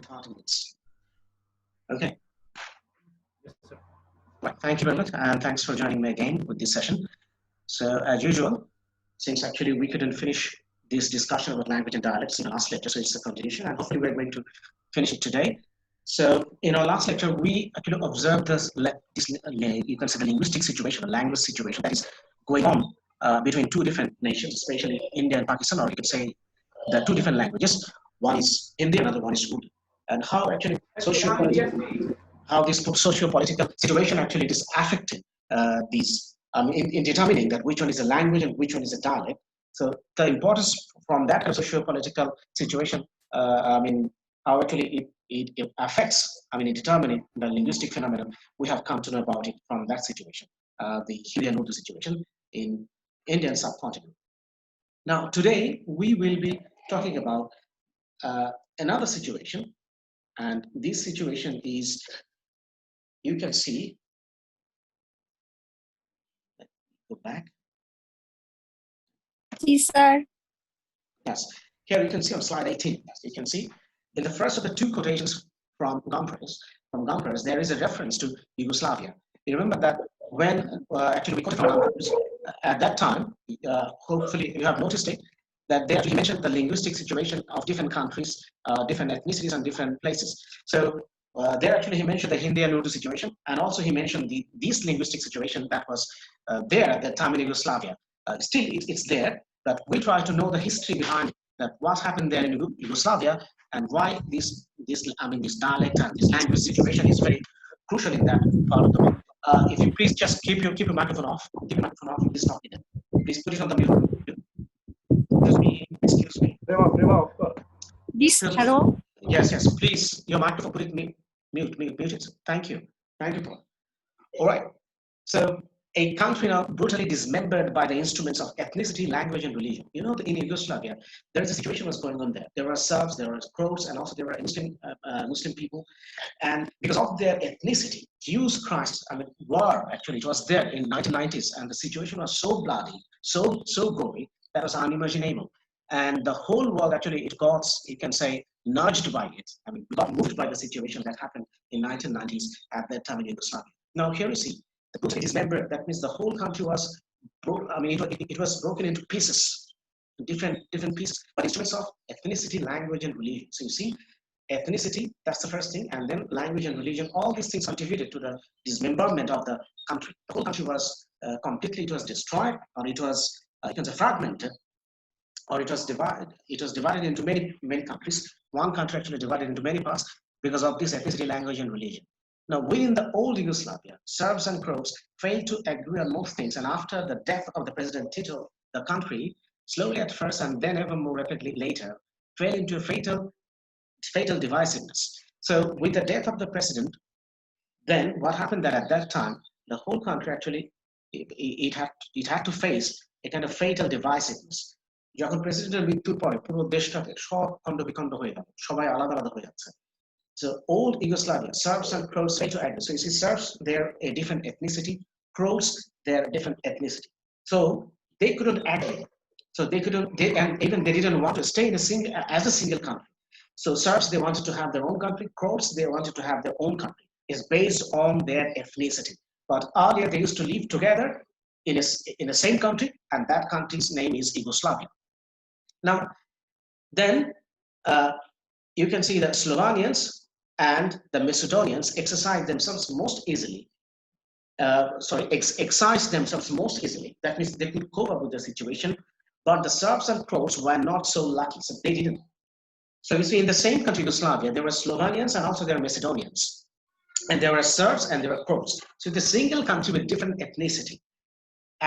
30 minutes. Okay. Yes, sir. Right. Thank you very much, and thanks for joining me again with this session. So, as usual, since actually we couldn't finish this discussion about language and dialects in the last lecture, so it's a continuation, and hopefully we're going to finish it today. So, in our last lecture, we actually observed this you can say the linguistic situation, the language situation that is going on between two different nations, especially India and Pakistan, or you could say the two different languages. One is Hindi, another one is Urdu, and how actually how this socio-political situation actually is affecting these in determining that which one is a language and which one is a dialect. So the importance from that socio-political situation, how actually it affects, in determining the linguistic phenomenon, we have come to know about it from that situation, the Hindi and Urdu situation in Indian subcontinent. Now, today we will be talking about another situation, and this situation is, you can see, go back. Yes, sir. Yes, here you can see on slide 18, you can see in the first of the two quotations from Gomperz, there is a reference to Yugoslavia. You remember that when actually we quoted from Gomperz, at that time, hopefully you have noticed it, that they actually mentioned the linguistic situation of different countries, different ethnicities and different places. So there actually he mentioned the Hindi and Urdu situation, and also he mentioned this linguistic situation that was there at that time in Yugoslavia. Still, it's there, but we try to know the history behind that, what happened there in Yugoslavia, and why this dialect and this language situation is very crucial in that part of the world. If you please just keep your microphone off. Keep your microphone off. Please not needed. Please put it on the mute. Excuse me. Prema, of course. This, hello? Yes. Please, your microphone, put it mute it. Thank you, Paul. All right. So, a country now brutally dismembered by the instruments of ethnicity, language, and religion. You know, in Yugoslavia, there is a situation was going on there. There were Serbs, there were Croats, and also there were Muslim people. And because of their ethnicity, Jesus Christ, war actually, it was there in 1990s, and the situation was so bloody, so gory, that was unimaginable. And the whole world actually, it got, you can say, nudged by it. We got moved by the situation that happened in 1990s at that time in Yugoslavia. Now here you see, the brutally dismembered, that means the whole country was it was broken into pieces, different pieces, but instruments of ethnicity, language, and religion. So you see, ethnicity, that's the first thing, and then language and religion, all these things contributed to the dismemberment of the country. The whole country was completely, it was destroyed, or it was, you can say, fragmented, or it was divided. It was divided into many countries. One country actually divided into many parts because of this ethnicity, language, and religion. Now, within the old Yugoslavia, Serbs and Croats failed to agree on most things, and after the death of the President Tito, the country, slowly at first and then ever more rapidly later, fell into a fatal divisiveness. So, with the death of the president, then what happened that at that time, the whole country actually, it had to face a kind of fatal divisiveness. যখন প্রেসিডেন্টের মৃত্যুর পরে পুরো দেশটাতে সব খণ্ড বিখণ্ড হয়ে গেল, সবাই আলাদা আলাদা হয়ে যাচ্ছে. So old Yugoslavia, Serbs and Croats failed to agree. So you see, Serbs, they're a different ethnicity. Croats, they're a different ethnicity. So they couldn't agree. So and even they didn't want to stay as a single country. So Serbs, they wanted to have their own country. Croats, they wanted to have their own country. It's based on their ethnicity. But earlier they used to live together in the same country, and that country's name is Yugoslavia. Now, then you can see that Slovenians and the Macedonians exercise themselves most easily. Excise themselves most easily. That means they could cope up with the situation, but the Serbs and Croats were not so lucky, so they didn't. So you see, in the same country, Yugoslavia, there were Slovenians and also there were Macedonians, and there were Serbs and there were Croats. So the single country with different ethnicity.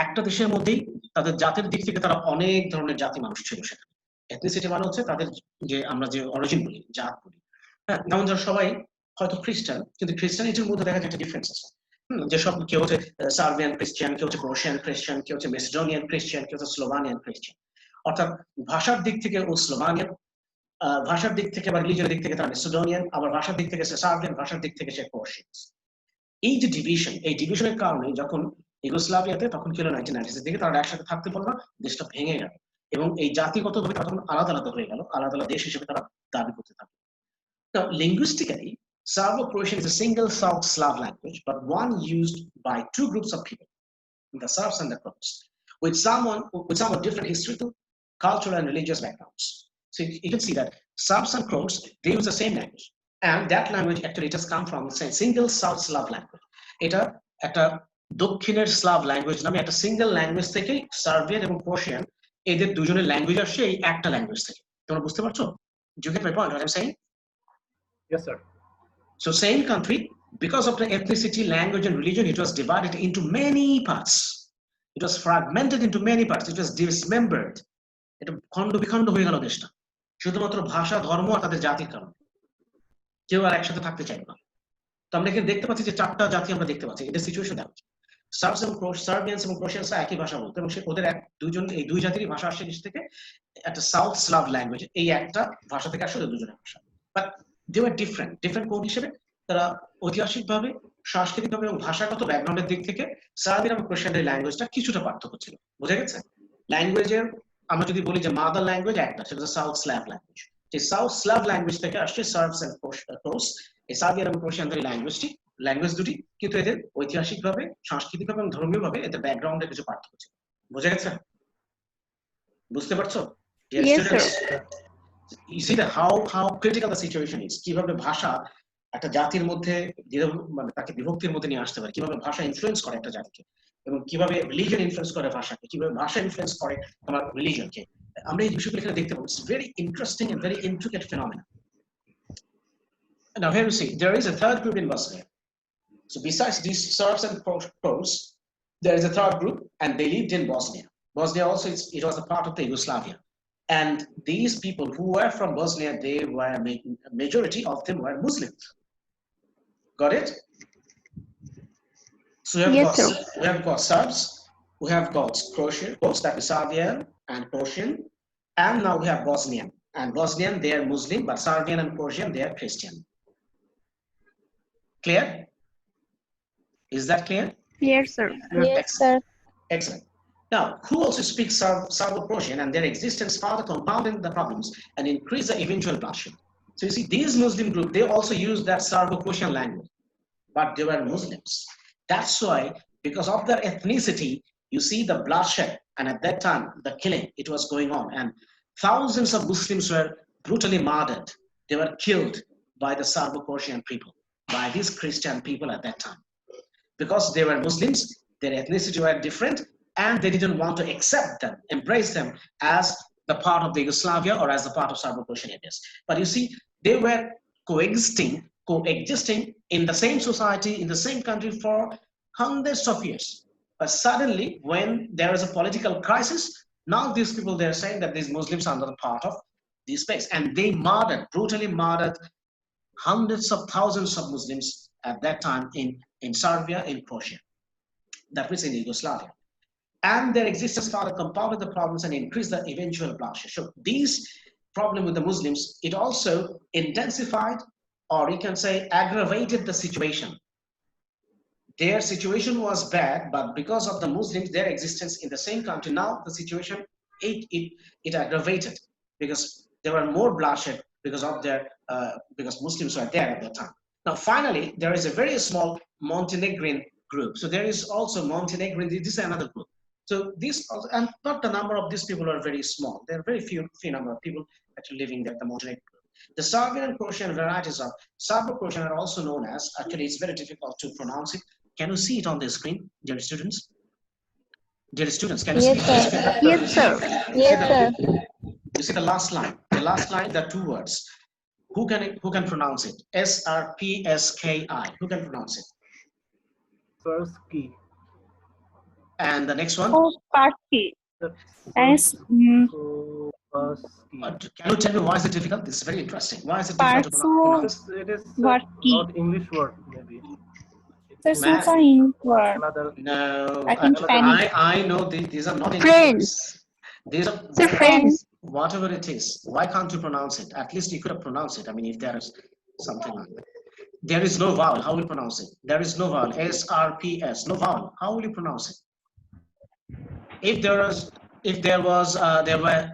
একটা দেশের মধ্যেই তাদের জাতির দিক থেকে তারা অনেক ধরনের জাতি মানুষ ছিল সেখানে। এথনিসিটি মানে হচ্ছে তাদের যে আমরা যে অরিজিন বলি, জাত বলি। হ্যাঁ, যেমন যারা সবাই হয়তো খ্রিস্টান, কিন্তু খ্রিস্টানিটির মধ্যে দেখা যায় একটা ডিফারেন্স আছে। যেসব কেউ হচ্ছে সার্বিয়ান খ্রিস্টান, কেউ হচ্ছে ক্রোয়েশিয়ান খ্রিস্টান, কেউ হচ্ছে মেসিডোনিয়ান খ্রিস্টান, কেউ হচ্ছে স্লোভানিয়ান খ্রিস্টান। অর্থাৎ ভাষার দিক থেকে ও স্লোভানিয়ান, ভাষার দিক থেকে বা রিলিজিয়নের দিক থেকে তারা মেসিডোনিয়ান, আবার ভাষার দিক থেকে সে সার্বিয়ান, ভাষার দিক থেকে সে ক্রোয়েশিয়ান। এই যে ডিভিশন, এই ডিভিশনের কারণে যখন ইউগোস্লাভিয়াতে তখন ছিল 1990s দিকে তারা একসাথে থাকতে পারলো না, দেশটা ভেঙে গেল এবং এই জাতিগতভাবে তারা তখন আলাদা আলাদা হয়ে গেল, আলাদা আলাদা দেশ হিসেবে তারা দাবি করতে থাকলো। Now, linguistically, Serbo-Croatian is a single South Slav language, but one used by two groups of people, the Serbs and the Croats, with somewhat different historical, cultural, and religious backgrounds. So you can see that Serbs and Croats, they use the same language, and that language actually it has come from the single South Slav language. এটা একটা দক্ষিণের Slav language নামে একটা single language থেকে Serbian এবং Croatian এদের দুজনের language আসছে এই একটা ল্যাঙ্গুয়েজ থেকে। তোমরা বুঝতে পারছো? Do you get my point? What I'm saying? Yes, sir. So same country, because of the ethnicity, language, and religion, it was divided into many parts. It was fragmented into many parts. It was dismembered. এটা খণ্ড বিখণ্ড হয়ে গেল দেশটা শুধুমাত্র ভাষা ধর্ম আর তাদের জাতির কারণে কেউ আর একসাথে থাকতে চাইবে না তো আমরা এখানে দেখতে পাচ্ছি যে চারটা জাতি আমরা দেখতে পাচ্ছি এটা সিচুয়েশন দেখা সার্বস এবং সার্বিয়ানস এবং ক্রোশিয়ানস একই ভাষা বলতো এবং ওদের দুজন এই দুই জাতিরই ভাষা আসছে দেশ থেকে একটা সাউথ স্লাভ ল্যাঙ্গুয়েজ এই একটা ভাষা থেকে আসলে দুজনের ভাষা but they are different code হিসেবে তারা ঐতিহাসিকভাবে সাংস্কৃতিকভাবে এবং ভাষাগত ব্যাকগ্রাউন্ডের দিক থেকে সার্বিয়ান এবং ক্রোশিয়ানের ল্যাঙ্গুয়েজটা কিছুটা পার্থক্য ছিল বোঝা গেছে ল্যাঙ্গুয়েজের আমরা যদি বলি যে মাদার ল্যাঙ্গুয়েজ একটা সেটা সাউথ স্ল্যাভ ল্যাঙ্গুয়েজ যে সাউথ স্ল্যাভ ল্যাঙ্গুয়েজ থেকে আসছে সার্বস এন্ড ক্রোস এই সার্বিয়ান এবং ক্রোশিয়ানদের ল্যাঙ্গুয়েজ দুটি কিন্তু এদের ঐতিহাসিকভাবে সাংস্কৃতিকভাবে এবং ধর্মীয়ভাবে এদের ব্যাকগ্রাউন্ডে কিছু পার্থক্য ছিল বোঝা গেছে বুঝতে পারছো Yes, sir. you see that how critical the situation is কিভাবে ভাষা একটা জাতির মধ্যে মানে তাকে বিভক্তির মধ্যে নিয়ে আসতে পারে কিভাবে ভাষা ইনফ্লুয়েন্স করে একটা জাতিকে এবং কিভাবে রিলিজিয়ন ইনফ্লুয়েন্স করে ভাষাকে কিভাবে ভাষা ইনফ্লুয়েন্স করে আমার রিলিজিয়নকে আমরা এই বিষয়গুলো এখানে দেখতে পাবো it's very interesting and very intricate phenomena now here you see there is a third group in Bosnia so besides these Serbs and Croats there is a third group and they lived in Bosnia also it was a part of the Yugoslavia and these people who were from Bosnia they were majority of them were Muslims got it so we have got Serbs we have got Croatian that is Serbian and Croatian and now we have Bosnian and Bosnian they are Muslim but Serbian and Croatian they are Christian clear is that clear Yes, sir. Yes, sir. excellent now who also speaks Serbo-Croatian and their existence further compounded the problems and increased the eventual bloodshed so you see these Muslim group they also use that Serbo-Croatian language but they were Muslims that's why because of their ethnicity you see the bloodshed and at that time the killing it was going on and thousands of Muslims were brutally murdered they were killed by the Serbo-Croatian people by these Christian people at that time because they were Muslims their ethnicity were different and they didn't want to accept them embrace them as the part of the Yugoslavia or as the part of Serbo-Croatian areas but you see they were coexisting in the same society in the same country for hundreds of years but suddenly when there is a political crisis now these people they're saying that these Muslims are not a part of this space and they brutally murdered hundreds of thousands of Muslims at that time in Serbia in Croatia that was in Yugoslavia and their existence further compounded the problems and increased the eventual bloodshed so these problem with the Muslims it also intensified or you can say aggravated the situation their situation was bad but because of the Muslims their existence in the same country now the situation it aggravated because there were more bloodshed because of their because Muslims were there at that time now finally there is a very small Montenegrin group so there is also Montenegrin this is another group so this and but the number of these people are very small there are very few number of people actually living there the Montenegrin group the Serbian and Croatian varieties of Serbo-Croatian are also known as actually it's very difficult to pronounce it can you see it on the screen dear students can you Yes, see it sir. Yes, sir. Yes, sir. you see the last line there are two words who can pronounce it SRPSKI who can pronounce it First key. and the next one Oh, party. The As first key. can you tell me why is it difficult this is very interesting why is it difficult to Parso- pronounce It is What key? not English word maybe. there's Man. also in word. Another no I think Spanish. I know these are not Friends. these are The friends. whatever it is why can't you pronounce it at least you could have pronounced it I mean if there is something like that there is no vowel how will you pronounce it there is no vowel SRPS no vowel how will you pronounce it if there were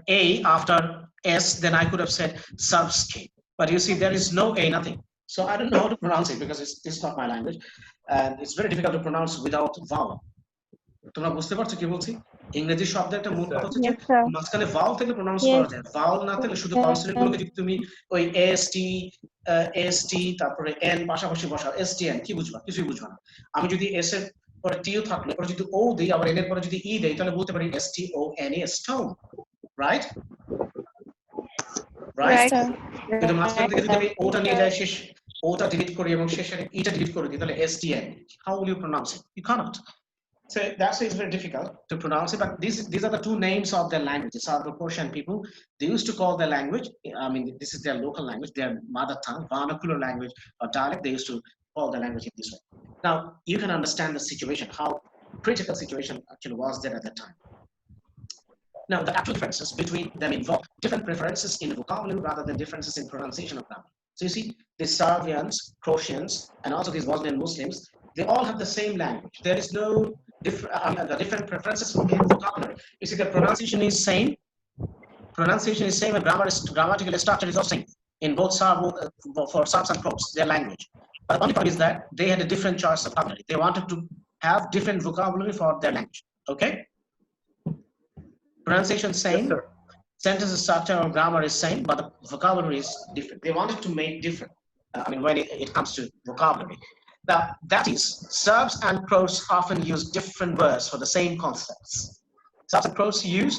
a after S then I could have said Serbski But you see, there is no A, nothing. So I don't know how to pronounce it because it's not my language. And it's very difficult to pronounce without vowel. তোমরা বুঝতে পারছো কি বলছি? ইংরেজি শব্দের একটা মূল কথা হচ্ছে যে Yes, sir. মাঝখানে ভাওয়াল থেকে প্রনাউন্স Yes. করা যায়। ভাওয়াল না থাকলে শুধু কনসোনেন্ট গুলোকে যদি তুমি ওই এস টি তারপরে এন পাশাপাশি বসাও, এস টি এন, কি বুঝবা? কিছুই বুঝবা না। আমি যদি এস এর পরে টিও থাকলে পরে যদি ও দেই, আবার এন এর পরে যদি ই দেই, তাহলে বলতে পারি S T O N E, stone, right? Right, sir. কিন্তু মাঝখান থেকে যদি আমি ওটা নিয়ে যাই, শেষ ওটা ডিলিট করি এবং শেষের ইটা ডিলিট করে দিই, তাহলে S T N, how will you pronounce it? You can't. So that's why it's very difficult to pronounce it. But these are the two names of their languages. South Persian people, they used to call their language, I mean, this is their local language, their mother tongue, vernacular language or dialect. They used to call the language in this way. Now you can understand the situation, how critical situation actually was there at that time. Now the actual differences between them involve different preferences in vocabulary rather than differences in pronunciation of grammar. So you see, the Serbians, Croatians, and also these Bosnian Muslims, they all have the same language. There is no different preferences in vocabulary. You see, the pronunciation is same. Pronunciation is same, and grammatical structure is also same in both for Serbs and Croats, their language. But the only point is that they had a different choice of vocabulary. They wanted to have different vocabulary for their language. Okay. Pronunciation same. Yes, sir. Sentence structure or grammar is same, but the vocabulary is different. They wanted to make different. When it comes to vocabulary. Now, that is, Serbs and Croats often use different words for the same concepts. Serbs and Croats use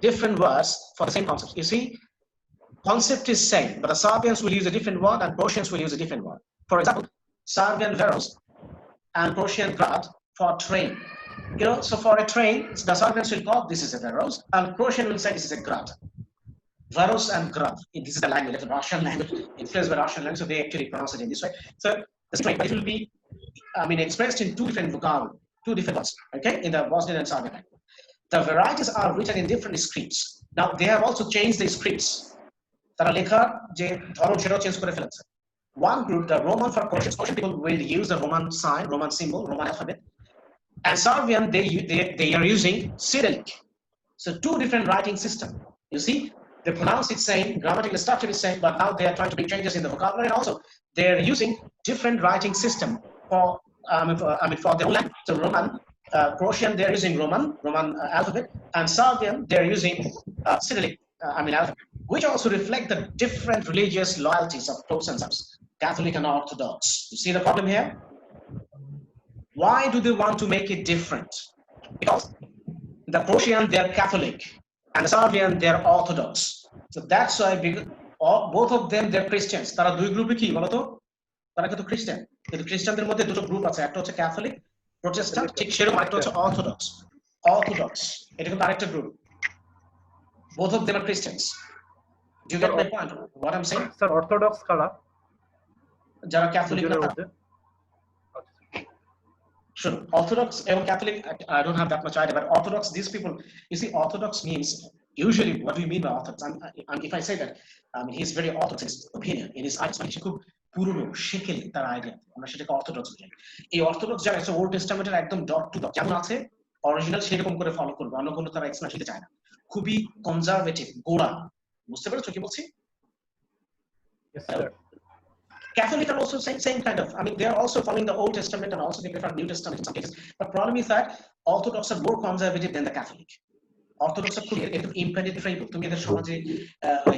different words for the same concepts. You see, concept is same, but the Serbians will use a different word and Croatians will use a different word. For example, Serbian veros and Croatian grad for train. You know, so for a train, the Serbians will call this is a veros, and Croatian will say this is a grad. Veros and grad. This is the language, the Russian language, influenced by Russian language, so they actually pronounce it in this way. So the train, but it will be, expressed in two different vocabulary, two different words, okay, in the Bosnian and Serbian language. The varieties are written in different scripts. Now they have also changed the scripts. তারা লেখার যে ধরন সেটাও change করে ফেলেছে। One group, the Roman for Croatian people will use the Roman sign, Roman symbol, Roman alphabet, and Serbian they are using Cyrillic. So two different writing system. You see, they pronounce it same, grammatical structure is same, but now they are trying to make changes in the vocabulary, and also they are using different writing system for for their language. So Roman, Croatian, they are using Roman alphabet, and Serbian they are using Cyrillic alphabet, which also reflect the different religious loyalties of Croats and Serbs, Catholic and Orthodox. You see the problem here? Why do they want to make it different? Because the Croatian they are Catholic and the Serbian they are Orthodox. So that's why both of them they're Christians. তারা দুই গ্রুপে কি বলতো? তারা কিন্তু খ্রিস্টান। কিন্তু খ্রিস্টানদের মধ্যে দুটো গ্রুপ আছে, একটা হচ্ছে ক্যাথলিক, প্রোটেস্ট্যান্ট, ঠিক সেরকম একটা হচ্ছে অর্থোডক্স। এটা কিন্তু আরেকটা group. Both of them are Christians. Do you get my point? What I'm saying? Sir, Orthodox কারা? যারা ক্যাথলিক না Sure. Orthodox and Catholic, I don't have that much idea, but Orthodox, these people, you see, Orthodox means, usually what do we mean by Orthodox? And if I say that, he's very Orthodox in his opinion, in his ideas, মানে খুব পুরনো শিখেল তার idea, আমরা সেটাকে orthodox বলি। এই orthodox যারা আছে ওল্ড টেস্টামেন্টের একদম ডট টু ডট যেমন আছে অরিজিনাল সেরকম করে ফলো করবে, অন্য কোনো তারা এক্সপ্লেনেশন দিতে চায় না, খুবই কনজারভেটিভ, গোড়া। বুঝতে পেরেছো কি বলছি? Yes, sir. Catholic are also same kind of, they are also following the Old Testament and also they prefer New Testament in some cases. But problem is that Orthodox are more conservative than the Catholic. Orthodox are খুব impenetrable. তুমি এদের সমাজে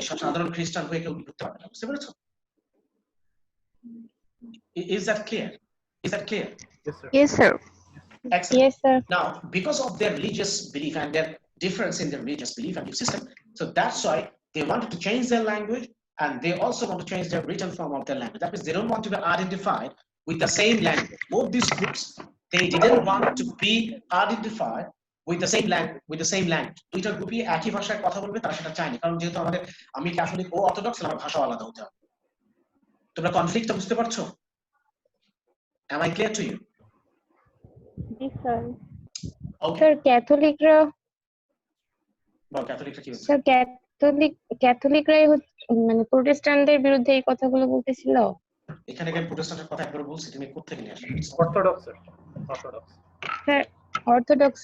সাধারণ খ্রিস্টান হয়ে কেউ ঢুকতে পারবে না। বুঝতে পেরেছো? Is that clear? Is that clear? Yes, sir. Yes, sir. Excellent. Yes, sir. Now, because of their religious belief and their difference in their religious belief and belief system, so that's why they wanted to change their language, and they also want to change their written form of their language. That means they don't want to be identified with the same language. Both these groups, they didn't want to be identified with the same language. দুইটা গ্রুপই একই ভাষায় কথা বলবে, তারা সেটা চায়নি, কারণ যেহেতু আমি ক্যাথলিক ও অর্থোডক্স, আমার ভাষা আলাদা হতে হবে। তোমরা কনফ্লিক্টটা বুঝতে পারছো? Am I clear to you? Yes, sir. Okay. Sir, ক্যাথলিকরা কি বলছে? স্যার ক্যাথলিকরাই মানে প্রোটেস্ট্যান্টদের বিরুদ্ধে এই কথাগুলো বলতেছিল। এখানে কেন প্রোটেস্ট্যান্টের কথা একবার বলছি, তুমি কোত্থেকে নিয়ে আসলে? Orthodox sir, orthodox. Sir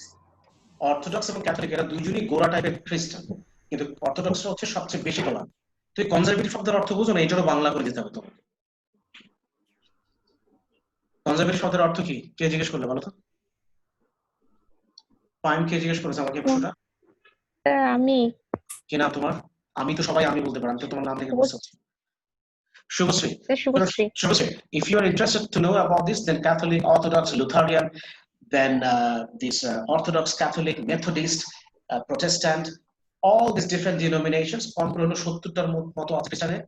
orthodox এবং ক্যাথলিক এরা দুইজনই গোড়া টাইপের খ্রিস্টান, কিন্তু অর্থোডক্সরা হচ্ছে সবচেয়ে বেশি গোড়া। তুই কনজারভেটিভ শব্দের অর্থ বুঝো না, এটারও বাংলা করে দিতে হবে তোমাকে। কনজারভেটিভ শব্দের অর্থ কি কে জিজ্ঞেস করলে বলো তো? ফাইন, কে জিজ্ঞেস করেছে আমাকে প্রশ্নটা? আমি কি নাম তোমার? আমি তো সবাই আমি বলতে পারি, আমি তো তোমার নাম থেকে বলতে চাচ্ছি। Shubhasri. Subhashree. Shubhasri, if you are interested to know about this, then Catholic, Orthodox, Lutheran, then this Orthodox, Catholic, Methodist, Protestant, all these different denominations, কম করে হলো 70টার মতো আছে খ্রিস্টানে,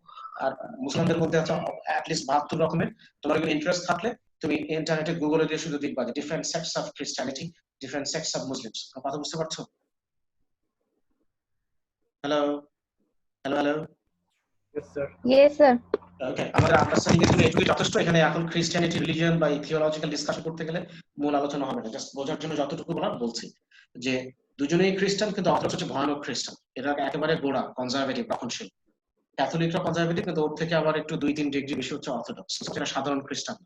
আর মুসলমানদের মধ্যে আছে অ্যাটলিস্ট 72 রকমের। তোমার কোনো ইন্টারেস্ট থাকলে তুমি ইন্টারনেটে গুগলে দিয়ে শুধু দেখবা যে different sects of Christianity, different sects of Muslims. কথা বুঝতে পারছো? Hello hello hello. Yes, sir. Yes sir. Okay, আমাদের আন্ডারস্ট্যান্ডিং এর জন্য এটুকুই যথেষ্ট। এখানে এখন ক্রিশ্চিয়ানিটি, রিলিজিয়ন বা থিওলজিক্যাল ডিসকাশন করতে গেলে মূল আলোচনা হবে না, জাস্ট বোঝার জন্য যতটুকু বলার বলছি যে দুজনেই খ্রিস্টান, কিন্তু অর্থোডক্স হচ্ছে ভয়ানক খ্রিস্টান। এরা একেবারে গোড়া কনজারভেটিভ, রক্ষণশীল। ক্যাথলিকরা কনজারভেটিভ, কিন্তু ওর থেকে আবার একটু 2-3 ডিগ্রি বেশি হচ্ছে অর্থোডক্স, যেটা সাধারণ খ্রিস্টান।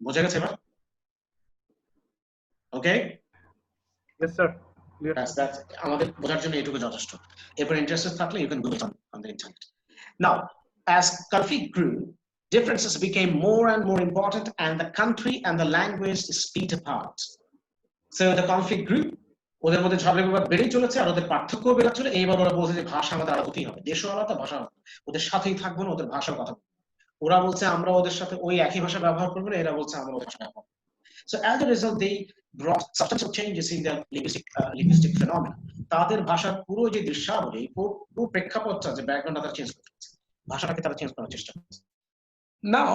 বোঝা গেছে এবার? ওকে, Yes, sir. Clear. আমাদের বোঝার জন্য এটুকু যথেষ্ট। এরপর ইন্টারেস্টেড থাকলে you can Google on the internet. Now, as conflict grew, differences became more and more important, and the country and the language split apart. So the conflict grew. ওদের মধ্যে ঝগড়া বিবাদ বেড়েই চলেছে, আর ওদের পার্থক্য বেড়ে চলে। এইবার ওরা বলছে যে ভাষা আমাদের আলাদা হতেই হবে, দেশও আলাদা, ভাষা আলাদা, ওদের সাথেই থাকবো না, ওদের ভাষার কথা বলবো। ওরা বলছে আমরা ওদের সাথে ওই একই ভাষা ব্যবহার করবো না, এরা বলছে আমরা ওদের ভাষা ব্যবহার করবো। So as a result, they brought substantial changes in their linguistic phenomena. তাদের ভাষার পুরো যে দৃশ্যাবলী, পুরো প্রেক্ষাপটটা, যে ব্যাকগ্রাউন্ডটা তারা চেঞ্জ করছে, ভাষাটাকে তারা চেঞ্জ করার চেষ্টা করছে। Now,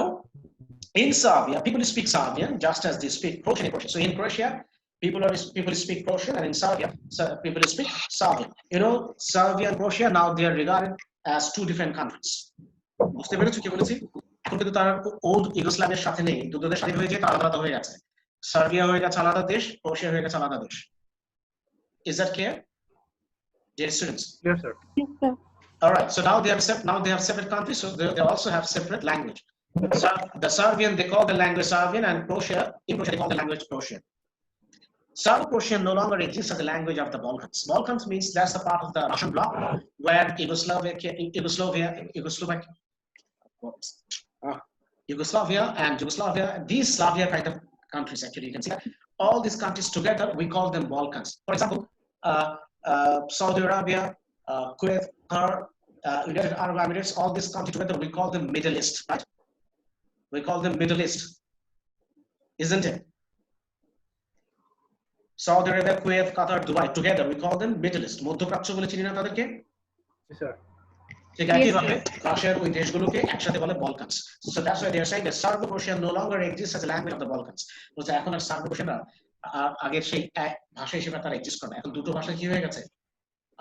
in Serbia, people speak Serbian just as they speak Croatian in Croatia. So in Croatia, people speak Croatian, and in Serbia, people speak Serbian. You know, Serbia and Croatia, now they are regarded as two different countries. বুঝতে পেরেছো কি বলেছি? এখন কিন্তু তারা old ইউগোস্লাভিয়ার সাথে নেই, দুটো দেশ স্বাধীন হয়ে যেয়ে তারা আলাদা হয়ে গেছে। সার্বিয়া হয়ে গেছে আলাদা দেশ, ক্রোয়েশিয়া হয়ে গেছে আলাদা দেশ। Is that clear, dear students? Yes, sir. Yes, sir. All right. So now they have separate countries. So they also have separate language. So the Serbian, they call the language Serbian, and Croatia, in Croatia they call the language Croatian. Serbo-Croatian no longer exists as the language of the Balkans. Balkans means that's the part of the Russian bloc where Yugoslavia and Yugoslavia, these Slavia kind of countries, actually, you can see that all these countries together, we call them Balkans. For example, Saudi Arabia, Kuwait, Qatar, United Arab Emirates, all these countries together, we call them Middle East, right? We call them Middle East, isn't it? Saudi Arabia, Kuwait, Qatar, Dubai, together we call them Middle East. মধ্যপ্রাচ্য বলে চিনি না তাদেরকে? Yes, sir. ঠিক একইভাবে রাশিয়ার ওই দেশগুলোকে একসাথে বলে বলকানস। So that's why they are saying that Serbo-Croatian no longer exists as a language of the Balkans. বলছে এখন আর সার্বো-ক্রোয়েশিয়ানরা আগের সেই এক ভাষা হিসেবে তারা এক্সিস্ট করে না। এখন দুটো ভাষা কি হয়ে গেছে?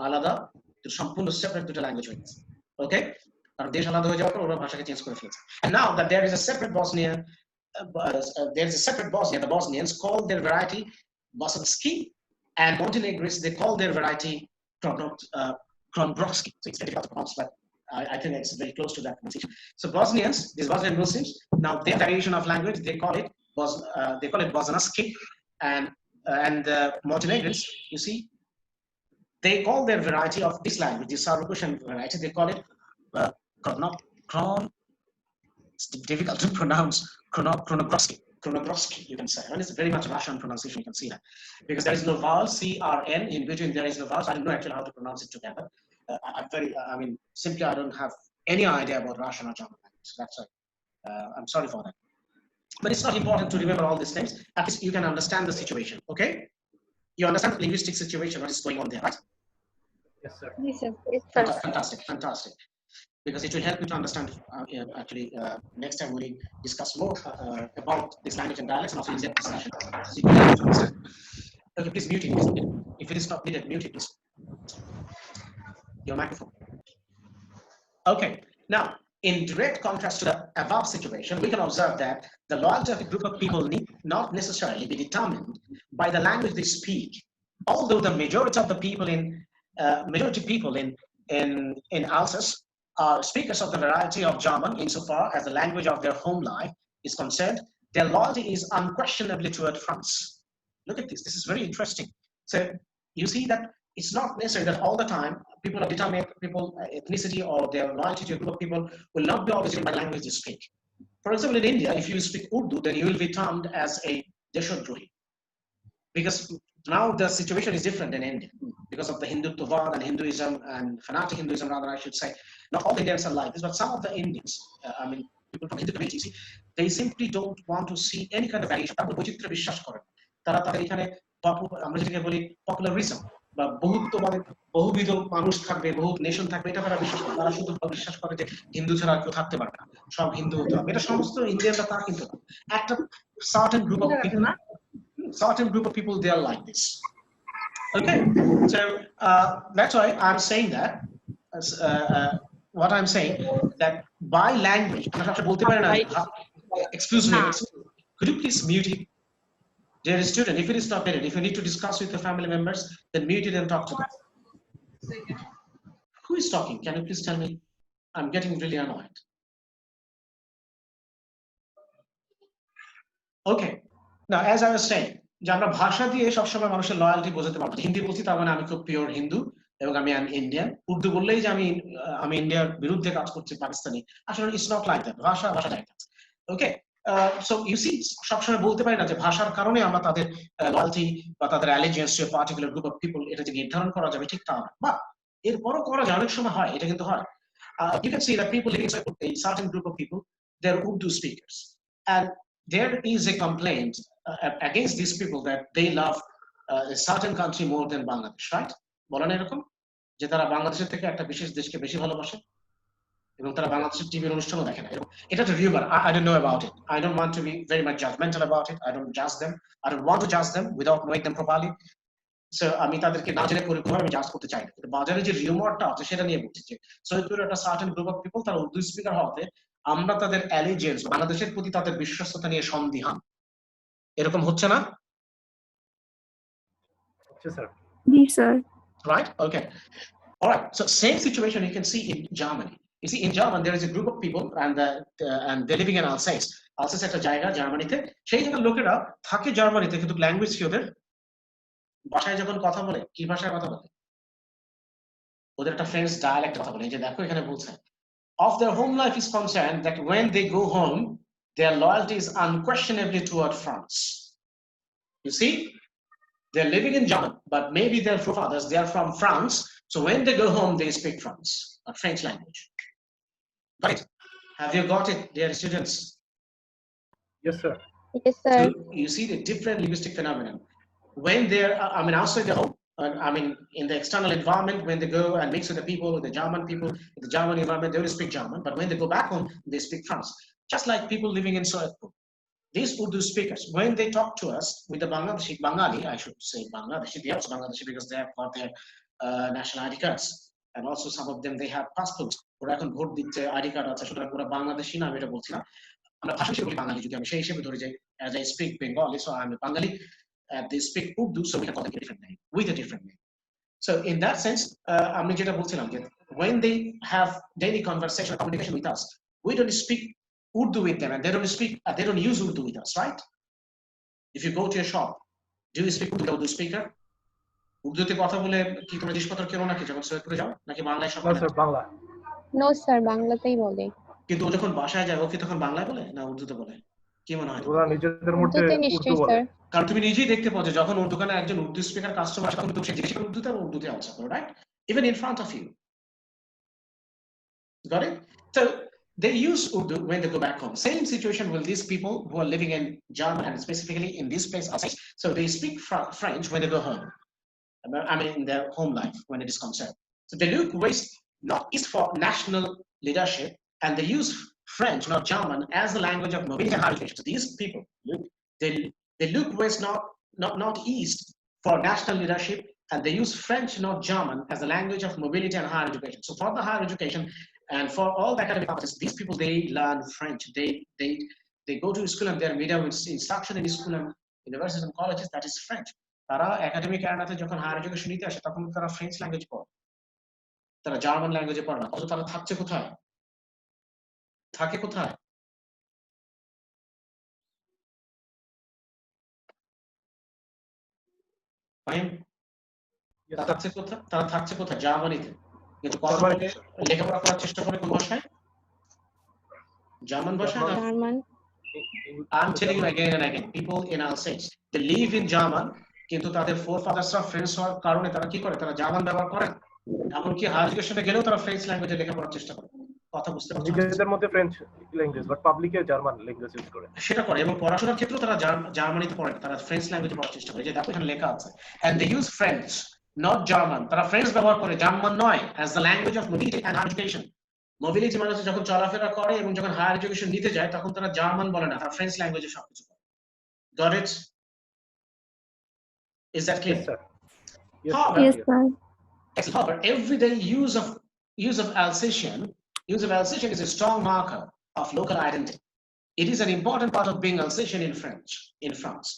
আলাদা, সম্পূর্ণ সেপারেট দুটো ল্যাঙ্গুয়েজ হয়ে গেছে। ওকে, কারণ দেশ আলাদা হয়ে যাওয়ার পর ওরা ভাষাকে চেঞ্জ করে ফেলেছে। And now that there is a separate Bosnia, there is a separate Bosnia. The Bosnians call their variety Bosanski, and Montenegrins, they call their variety Kronbrovski. So it's very difficult to pronounce, but I think it's very close to that pronunciation. So Bosnians, these Bosnian Muslims, now their variation of language, they call it Bosanski, and Montenegrins, you see, they call their variety of this language, this Serbo-Croatian variety, they call it it's difficult to pronounce, Kronogrovsky, you can say. And it's very much Russian pronunciation, you can see that. Because there is no vowel, CRN, in between there is no vowels. I don't know actually how to pronounce it together. Simply I don't have any idea about Russian or German language. That's why I'm sorry for that. But it's not important to remember all these names. At least you can understand the situation, okay? You understand the linguistic situation, what is going on there, right? Yes, sir. Yes, sir. Yes, sir. Fantastic. Because it will help you to understand, next time we discuss more about this language and dialects, and also in-depth discussion. So you can understand. Okay, please mute it. If it is not needed, mute it, please. Your microphone. Okay, now, in direct contrast to the above situation, we can observe that the loyalty of a group of people need not necessarily be determined by the language they speak. Although the majority of the people in Alsace are speakers of the variety of German insofar as the language of their home life is concerned, their loyalty is unquestionably toward France. Look at this. This is very interesting. So you see that it's not necessary that all the time people are determined, people, ethnicity or their loyalty to a group of people will not be always driven by the language they speak. For example, in India, if you speak Urdu, then you will be termed as a Deshodrohi. Because now the situation is different in India because of the Hindutva and Hinduism and fanatic Hinduism, rather, I should say. Not all Indians are like this, but some of the Indians, people from Hindu communities, they simply don't want to see any kind of variation. বৈচিত্র্য বিশ্বাস করে না। তারা তাদের এখানে আমরা যেটাকে বলি পপুলারিজম বা বহুত্ববাদী, বহুবিধ মানুষ থাকবে, বহু নেশন থাকবে, এটা তারা বিশ্বাস করে। তারা শুধু বিশ্বাস করে যে হিন্দু ছাড়া কেউ থাকতে পারবে না, সব হিন্দু হতে হবে। এটা সমস্ত ইন্ডিয়ানরা তা কিন্তু না। একটা certain group of people, certain group of people, they are like this. Okay, so that's why I'm saying that what I'm saying, that by language, excuse me, could you please mute it? Dear student, if it is not needed, if you need to discuss with your family members, then mute it and talk to them. Who is talking? Can you please tell me? I'm getting really annoyed. Okay, now as I was saying, যে আমরা ভাষা দিয়ে সবসময় মানুষের loyalty বোঝাতে পারবো। হিন্দি বলছি তার মানে আমি খুব পিওর হিন্দু এবং আমি ইন্ডিয়ান। উর্দু বললেই যে আমি ইন্ডিয়ার বিরুদ্ধে কাজ করছি, পাকিস্তানি। আসলে ইটস নট লাইক দ্যাট। ভাষা like that. Okay, so you see, সবসময় বলতে পারি না যে ভাষার কারণে আমরা তাদের লয়ালটি বা তাদের allegiance to particular group of people এটা যে নির্ধারণ করা যাবে, ঠিক তা না। বা এরপরও করা যায়, অনেক সময় হয়, এটা কিন্তু হয়। You can see that people living inside a certain group of people, they're Urdu speakers, and there is a complaint against these people that they love a certain country more than Bangladesh, right? বলেন এরকম যে তারা বাংলাদেশের থেকে একটা বিশেষ দেশকে বেশি ভালোবাসে এবং তারা বাংলাদেশের টিভির অনুষ্ঠানও দেখে না। এটা একটা rumour. I don't know about it. I don't want to be very much judgmental about it. I don't judge them. I don't want to judge them without knowing them properly. So আমি তাদেরকে না জেনে পরিপূর্ণ আমি জাজ করতে চাই না। কিন্তু বাজারে যে রিউমারটা আছে সেটা নিয়ে বলছি যে সৈয়দপুরের একটা সার্টেন গ্রুপ অফ পিপল, তারা উর্দু স্পিকার হওয়াতে আমরা তাদের অ্যালিজিয়েন্স, বাংলাদেশের প্রতি তাদের বিশ্বস্ততা নিয়ে সন্দিহান। এরকম হচ্ছে না? Yes, sir. Right? Okay. All right. So same situation you can see in Germany. You see, in Germany there is a group of people and they're living in Alsace. Alsace একটা জায়গা জার্মানিতে। সেই জায়গার লোকেরা থাকে জার্মানিতে, কিন্তু ল্যাঙ্গুয়েজ কি ওদের? ভাষায় যখন কথা বলে, কি ভাষায় কথা বলে? ওদের একটা ফ্রেঞ্চ ডায়ালেক্ট কথা বলে। এই যে দেখো এখানে বলছে, of their home life is concerned, that when they go home, their loyalty is unquestionably toward France. You see, they're living in Germany, but maybe their forefathers, they are from France. So when they go home, they speak French language. Right? Have you got it, dear students? Yes, sir. Yes, sir. So you see the different linguistic phenomenon. When they're, outside the home, in the external environment, when they go and mix with the people, with the German people, in the German environment, they will speak German. But when they go back home, they speak French. Just like people living in Sociolinguistics. These Urdu speakers, when they talk to us with the Bengali, I should say Bangladeshi, they are also Bangladeshi because they have got their national ID cards. And also some of them, they have passports. ওরা এখন vote দিচ্ছে, ID card আছে, সুতরাং ওরা বাংলাদেশী না, আমি এটা বলছি না। আমরা ভাষা হিসেবে বলি বাঙালি, যদি আমি সেই হিসেবে ধরি যে as I speak Bengali, so I'm a Bengali, they speak Urdu, so we can call them a different name, with a different name. So in that sense, আমি যেটা বলছিলাম যে when they have daily conversation or communication with us, we don't speak Urdu with them, and they don't use Urdu with us, right? If you go to a shop, do you speak Urdu with the Urdu speaker? উর্দুতে কথা বলে কি তোমরা জিনিসপত্র কেনো নাকি যখন সৈয়দপুরে যাও, নাকি বাংলায় সব? বাংলা। No, sir, বাংলাতেই বলে। কিন্তু ও যখন বাসায় যায়, ও কি তখন বাংলায় বলে না উর্দুতে বলে? কি মনে হয়? ওরা নিজেদের মধ্যে উর্দু বলে। কারণ তুমি নিজেই দেখতে পাও যে যখন ওর দোকানে একজন উর্দু স্পিকার কাস্টমার আসে, তখন তুমি সেই জিনিসটা উর্দুতে আর উর্দুতে আনসার করো, right? Even in front of you. Got it? So they use Urdu when they go back home. Same situation with these people who are living in Germany, and specifically in this place. So they speak French when they go home. In their home life when it is concerned. So they look west, not east for national leadership, and they use French, not German, as the language of mobility and higher education. So these people they look west, not east for national leadership, and they use French, not German, as the language of mobility and higher education. So for the higher education and for all the academic purposes, these people, they learn French. They go to school and their medium instruction in school and universities and colleges, that is French. তারা academic এরানাতে যখন higher education নিতে আসে, তখন তারা French language পড়ে, তারা German ল্যাঙ্গুয়েজে পড়ে না। অথচ তারা থাকে কোথায়? Yes, তারা sir. থাকছে কোথায়? তারা থাকছে কোথায়? জার্মানিতে। কিন্তু কথা Germany, বলে, sir. লেখাপড়া করার চেষ্টা করে কোন ভাষায়? জার্মান ভাষায় না? German. German. I'm the telling you German. again and again, people in Alsace, they live in German, কিন্তু তাদের forefathersরা ফ্রেঞ্চ হওয়ার কারণে তারা কি করে? তারা জার্মান ব্যবহার করে না। এমনকি হায়ার এডুকেশনে গেলেও তারা ফ্রেঞ্চ ল্যাঙ্গুয়েজে লেখাপড়ার চেষ্টা করে। কথা বুঝতে পারছেন? নিজেদের মধ্যে ফ্রেঞ্চ ল্যাঙ্গুয়েজ বাট পাবলিকে জার্মান ল্যাঙ্গুয়েজ ইউজ করে। সেটা করে, এবং পড়াশোনার ক্ষেত্রেও তারা জার্মানিতে পড়ে না, তারা ফ্রেঞ্চ ল্যাঙ্গুয়েজে পড়ার চেষ্টা করে। যে দেখো এখানে লেখা আছে, and they use French, not German. তারা ফ্রেঞ্চ ব্যবহার করে, জার্মান নয়, as the language of mobility and higher education. Mobility মানে হচ্ছে যখন চলাফেরা করে এবং যখন হায়ার এডুকেশন নিতে যায় তখন তারা জার্মান বলে না, তারা ফ্রেঞ্চ ল্যাঙ্গুয়েজে সবকিছু করে। Got it? Is that clear? Yes, sir. Yes, However, Yes, sir. sir. however, everyday use of Alsatian is a strong marker of local identity. It is an important part of being Alsatian in France.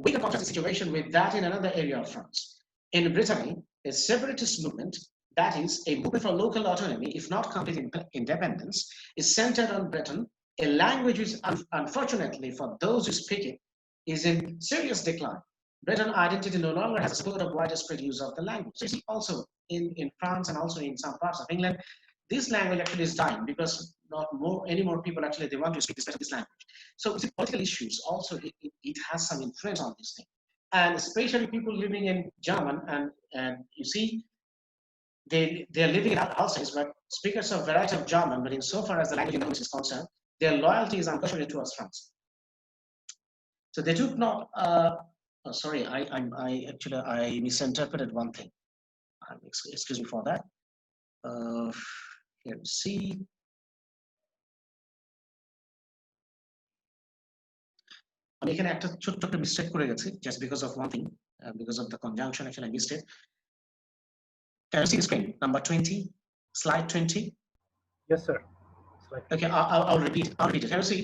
We can contrast the situation with that in another area of France. In Brittany, a separatist movement, that is, a movement for local autonomy, if not complete independence, is centered on Breton, a language which, unfortunately for those who speak it, is in serious decline. Breton identity no longer has a support of widespread use of the language. So you see, also in France and also in some parts of England, this language actually is dying because not any more people actually they want to speak this language. So it's political issues also, it has some influence on this thing, and especially people living in German, and you see they are living in Alsace, but speakers of variety of German, but insofar as the language is concerned, their loyalty is unquestioned towards France. So they took not oh, sorry, I actually I misinterpreted one thing. Excuse me for that. Here we see. আমি এখানে একটা ছোট্ট একটা mistake করে গেছি, just because of one thing, because of the conjunction actually I missed it. Can you see the screen? Number 20, slide 20. Yes, sir. Okay, I'll repeat it. Can you see?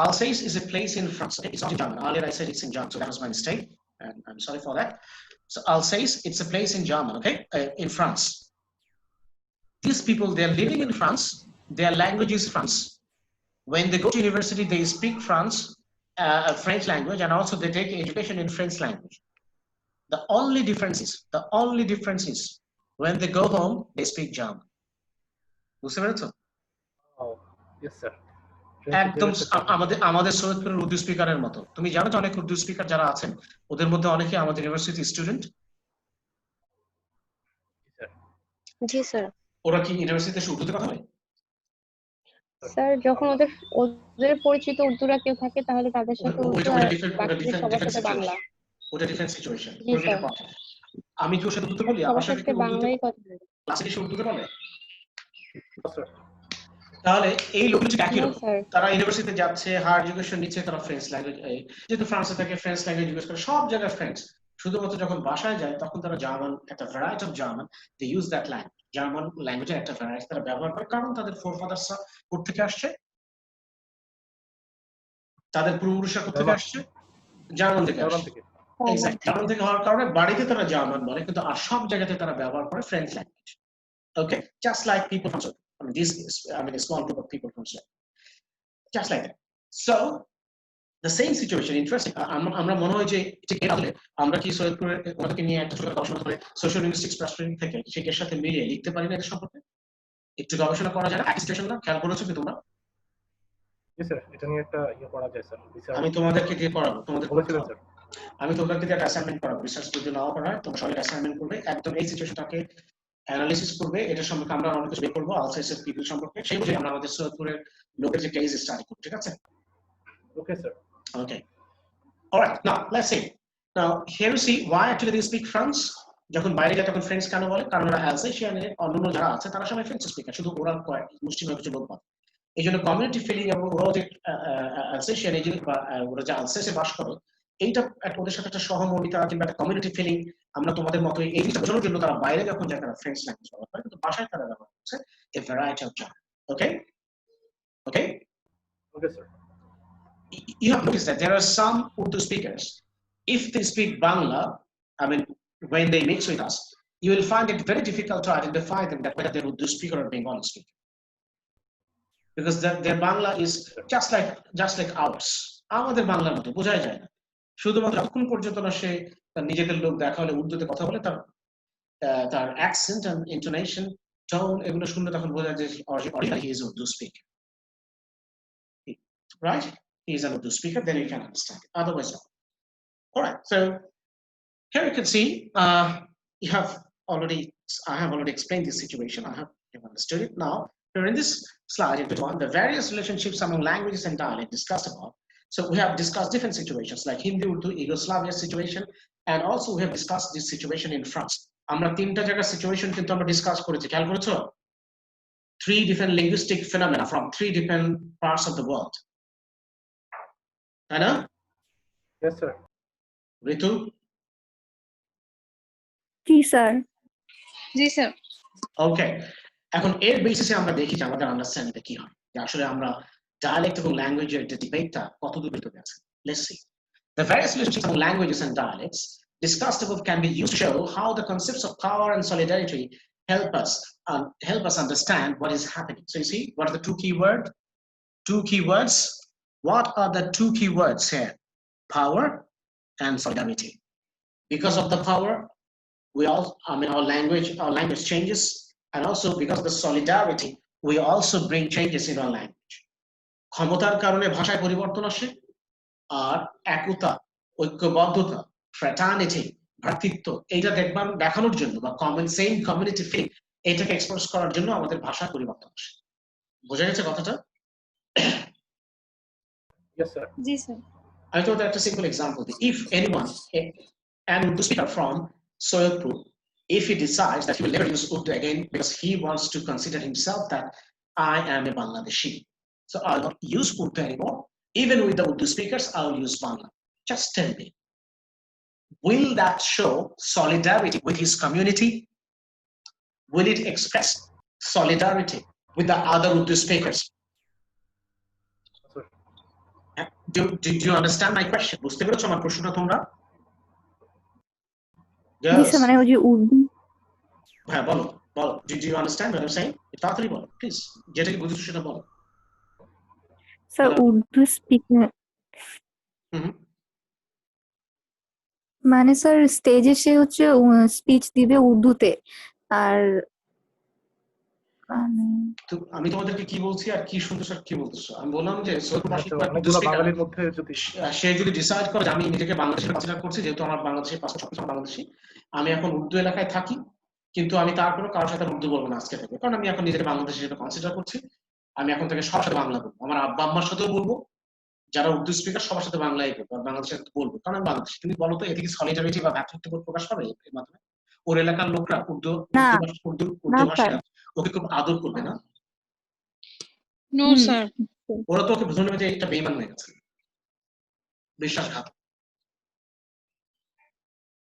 Alsace is a place in France. Okay, it's not in German. Earlier I said it's in German, so that was my mistake, and I'm sorry for that. So Alsace, it's a place in German, okay, in France. These people, they're living in France. Their language is France. When they go to university, they speak French language, and also they take education in French language. The only difference is when they go home, they speak German. বুঝতে পেরেছো? Oh, yes, sir. একদম আমাদের সৈয়দপুরের উর্দু স্পিকারের মতো। তুমি জানো যে অনেক উর্দু স্পিকার যারা আছেন ওদের মধ্যে অনেকে আমাদের ইউনিভার্সিটি স্টুডেন্ট। জি স্যার। ওরা কি ইউনিভার্সিটিতে উর্দুতে কথা বলে? স্যার যখন ওদের পরিচিত উর্দুরা কেউ থাকে তাহলে তাদের সাথে উর্দু, আর বাকি সবার সাথে বাংলা। ওটা ডিফারেন্ট সিচুয়েশন। আমি কি ওর সাথে উর্দুতে বলি? সবার সাথে বাংলায় কথা বলি। ক্লাসে কি উর্দুতে বলে? তাহলে এই লোকগুলো একই রকম, তারা ইউনিভার্সিটিতে যাচ্ছে, হায়ার এডুকেশন নিচ্ছে, তারা ফ্রেঞ্চ ল্যাঙ্গুয়েজ, যেহেতু ফ্রান্সে থাকে ফ্রেঞ্চ ল্যাঙ্গুয়েজ ইউজ করে, সব জায়গায় ফ্রেঞ্চ। শুধুমাত্র যখন বাসায় যায় তখন তারা জার্মান, একটা variety of German, they use that language, German ল্যাঙ্গুয়েজের একটা ভ্যারাইটি তারা ব্যবহার করে, কারণ তাদের ফোরফাদার্সরা কোথা থেকে আসছে, তাদের পূর্বপুরুষরা কোথা থেকে আসছে, জার্মান থেকে আসছে। এক্স্যাক্ট, জার্মান থেকে হওয়ার কারণে বাড়িতে তারা জার্মান বলে, কিন্তু আর সব জায়গাতে তারা ব্যবহার করে French language. Okay, just like people from a small group of people from Sweden. Just like that. So, the same situation, interesting. আমরা মনে হয় যে ঠিক এভাবে আমরা কি সৈয়দপুরের ওনাকে নিয়ে একটা ছোট গবেষণা করে সোশিওলিঙ্গুইস্টিক্স পার্সপেক্টিভ থেকে সেটার সাথে মিলিয়ে লিখতে পারি না এর সম্পর্কে? একটু গবেষণা করা যায় না? অ্যাসিস্টেশন না খেয়াল করেছো কি তোমরা? জি স্যার, এটা নিয়ে একটা করা যায় স্যার। আমি তোমাদেরকে দিয়ে করাবো, বলেছিলেন স্যার। আমি তোমাদেরকে দিয়ে একটা অ্যাসাইনমেন্ট করাবো, রিসার্চ যদি নাও করা হয় তোমরা সবাই অ্যাসাইনমেন্ট করবে, একদম এই সিচুয়েশনটাকে অ্যানালিসিস করবে, এটা সম্পর্কে আমরা অনেক কিছু বের করবো আলসাইসের পিপল সম্পর্কে, সেই বুঝে আমরা আমাদের সৈয়দপুরের লোকের যে কেস স্টাডি করব, ঠিক আছে? Okay sir. Okay. All right. Now let's see. Now here you see why actually they speak French. যখন বাইরে যায় তখন ফ্রেঞ্চ কেন বলে? কারণ ওরা অ্যালসেশিয়ানের অন্যান্য যারা আছে তারা সবাই ফ্রেঞ্চ স্পিকার, শুধু ওরা মুষ্টিমেয় কিছু লোক পায়। এই জন্য কমিউনিটি ফিলিং এবং ওরাও যে অ্যালসেশিয়ান এই যে ওরা যে আলসেসে বাস করে, এইটা ওদের সাথে একটা সহমর্মিতা কিংবা একটা কমিউনিটি ফিলিং, আমরা তোমাদের মতো এই জিনিসটা বোঝানোর জন্য তারা বাইরে যখন যায় তারা ফ্রেঞ্চ ল্যাঙ্গুয়েজ ব্যবহার করে, কিন্তু বাসায় তারা ব্যবহার করছে a variety of German. Okay? Okay? Okay, sir. You have noticed that there are some Urdu speakers, if they speak Bangla, I mean, when they mix with us, you will find it very difficult to identify them that whether they're Urdu speaker or Bengali speaker. Because their Bangla is just like ours. আমাদের বাংলার মতো বোঝাই যায় না। শুধুমাত্র যতক্ষণ পর্যন্ত না সে তার নিজেদের লোক দেখা হলে উর্দুতে কথা বলে তার অ্যাকসেন্ট এন্ড ইন্টোনেশন টোন এগুলো শুনলে তখন বোঝা যায় যে originally he is Urdu speaker, right? He is an Urdu speaker, then you can understand it. Otherwise, no. All right. So here you can see you have already. I have already explained this situation. You've understood it now. Here in this slide, in one, the various relationships among languages and dialect discussed above. So we have discussed different situations like Hindi, Urdu, Yugoslavia situation, and also we have discussed this situation in France. আমরা তিনটা জায়গার situation কিন্তু আমরা discuss করেছি, খেয়াল করেছো? 3 different linguistic phenomena from 3 different parts of the world. তাই না? Yes, sir. ঋতু? জি স্যার। জি স্যার। ওকে, এখন এর বেসিসে আমরা দেখি যে আমাদের আন্ডারস্ট্যান্ডিংটা কি হয়, যে আসলে আমরা ডায়ালেক্ট এবং ল্যাঙ্গুয়েজের যে ডিবেটটা কতদূর ভেতরে আছে। Let's see. The various relationships among languages and dialects discussed above can be used to show how the concepts of power and solidarity help us understand what is happening. So you see, what are the two keywords? Two keywords. What are the two keywords here? Power and solidarity. Because of the power, our language changes, and also because of the solidarity, we also bring changes in our language. ক্ষমতার কারণে ভাষায় পরিবর্তন আসে, আর একতা, ঐক্যবদ্ধতা, fraternity, ভ্রাতৃত্ব, এইটা দেখানোর জন্য বা সেম কমিউনিটি ফিল, এটাকে এক্সপ্রেস করার জন্য আমাদের ভাষার পরিবর্তন আসে। বোঝা গেছে কথাটা? Yes, sir. G sir. I thought that a simple example. If anyone, an Urdu speaker from Soyotpur, if he decides that he will never use Urdu again because he wants to consider himself that I am a Bangladeshi, so I'll not use Urdu anymore. Even with the Urdu speakers, I'll use Bangla. Just tell me, will that show solidarity with his community? Will it express solidarity with the other Urdu speakers? Sir. Do you understand my question? বুঝতে পেরেছো আমার প্রশ্নটা তোমরা? জি sir, মানে ওই যে উর্দু। হ্যাঁ, বলো। Do you understand what I'm saying? তাড়াতাড়ি বলো, প্লিজ। যেটাকে বুঝেছো সেটা বলো। স্যার উর্দু স্পিকিং মানে স্যার স্টেজে সে হচ্ছে স্পিচ দিবে উর্দুতে, আর আমি তোমাদেরকে কি বলছি আর কি শুনতেছো আর কি বলতেছো? আমি বললাম যে বাঙালির মধ্যে যদি সে যদি ডিসাইড করে যে আমি নিজেকে বাংলাদেশে কনসিডার করছি, যেহেতু আমার বাংলাদেশের পাসপোর্ট সবকিছু বাংলাদেশি, আমি এখন উর্দু এলাকায় থাকি, কিন্তু আমি তারপরে কারোর সাথে উর্দু বলবো না আজকে থেকে, কারণ আমি এখন নিজেকে বাংলাদেশি হিসেবে কনসিডার করছি। আমি এখন থেকে সবার সাথে বাংলা বলবো, আমার আব্বা আম্মার সাথেও বলবো, যারা উর্দু স্পিকার সবার সাথে বাংলাই বলবো, আর বাংলাদেশের বলবো, কারণ আমি বাংলাদেশি। তুমি বলো তো এতে কি সলিডারিটি বা ভ্রাতৃত্ববোধ প্রকাশ পাবে এর মাধ্যমে? ওর এলাকার লোকরা উর্দু ভাষা ওকে খুব আদর করবে না? No sir. ওরা তো ওকে বুঝে নেবে যে এটা বেইমান হয়ে গেছে, বিশ্বাসঘাত,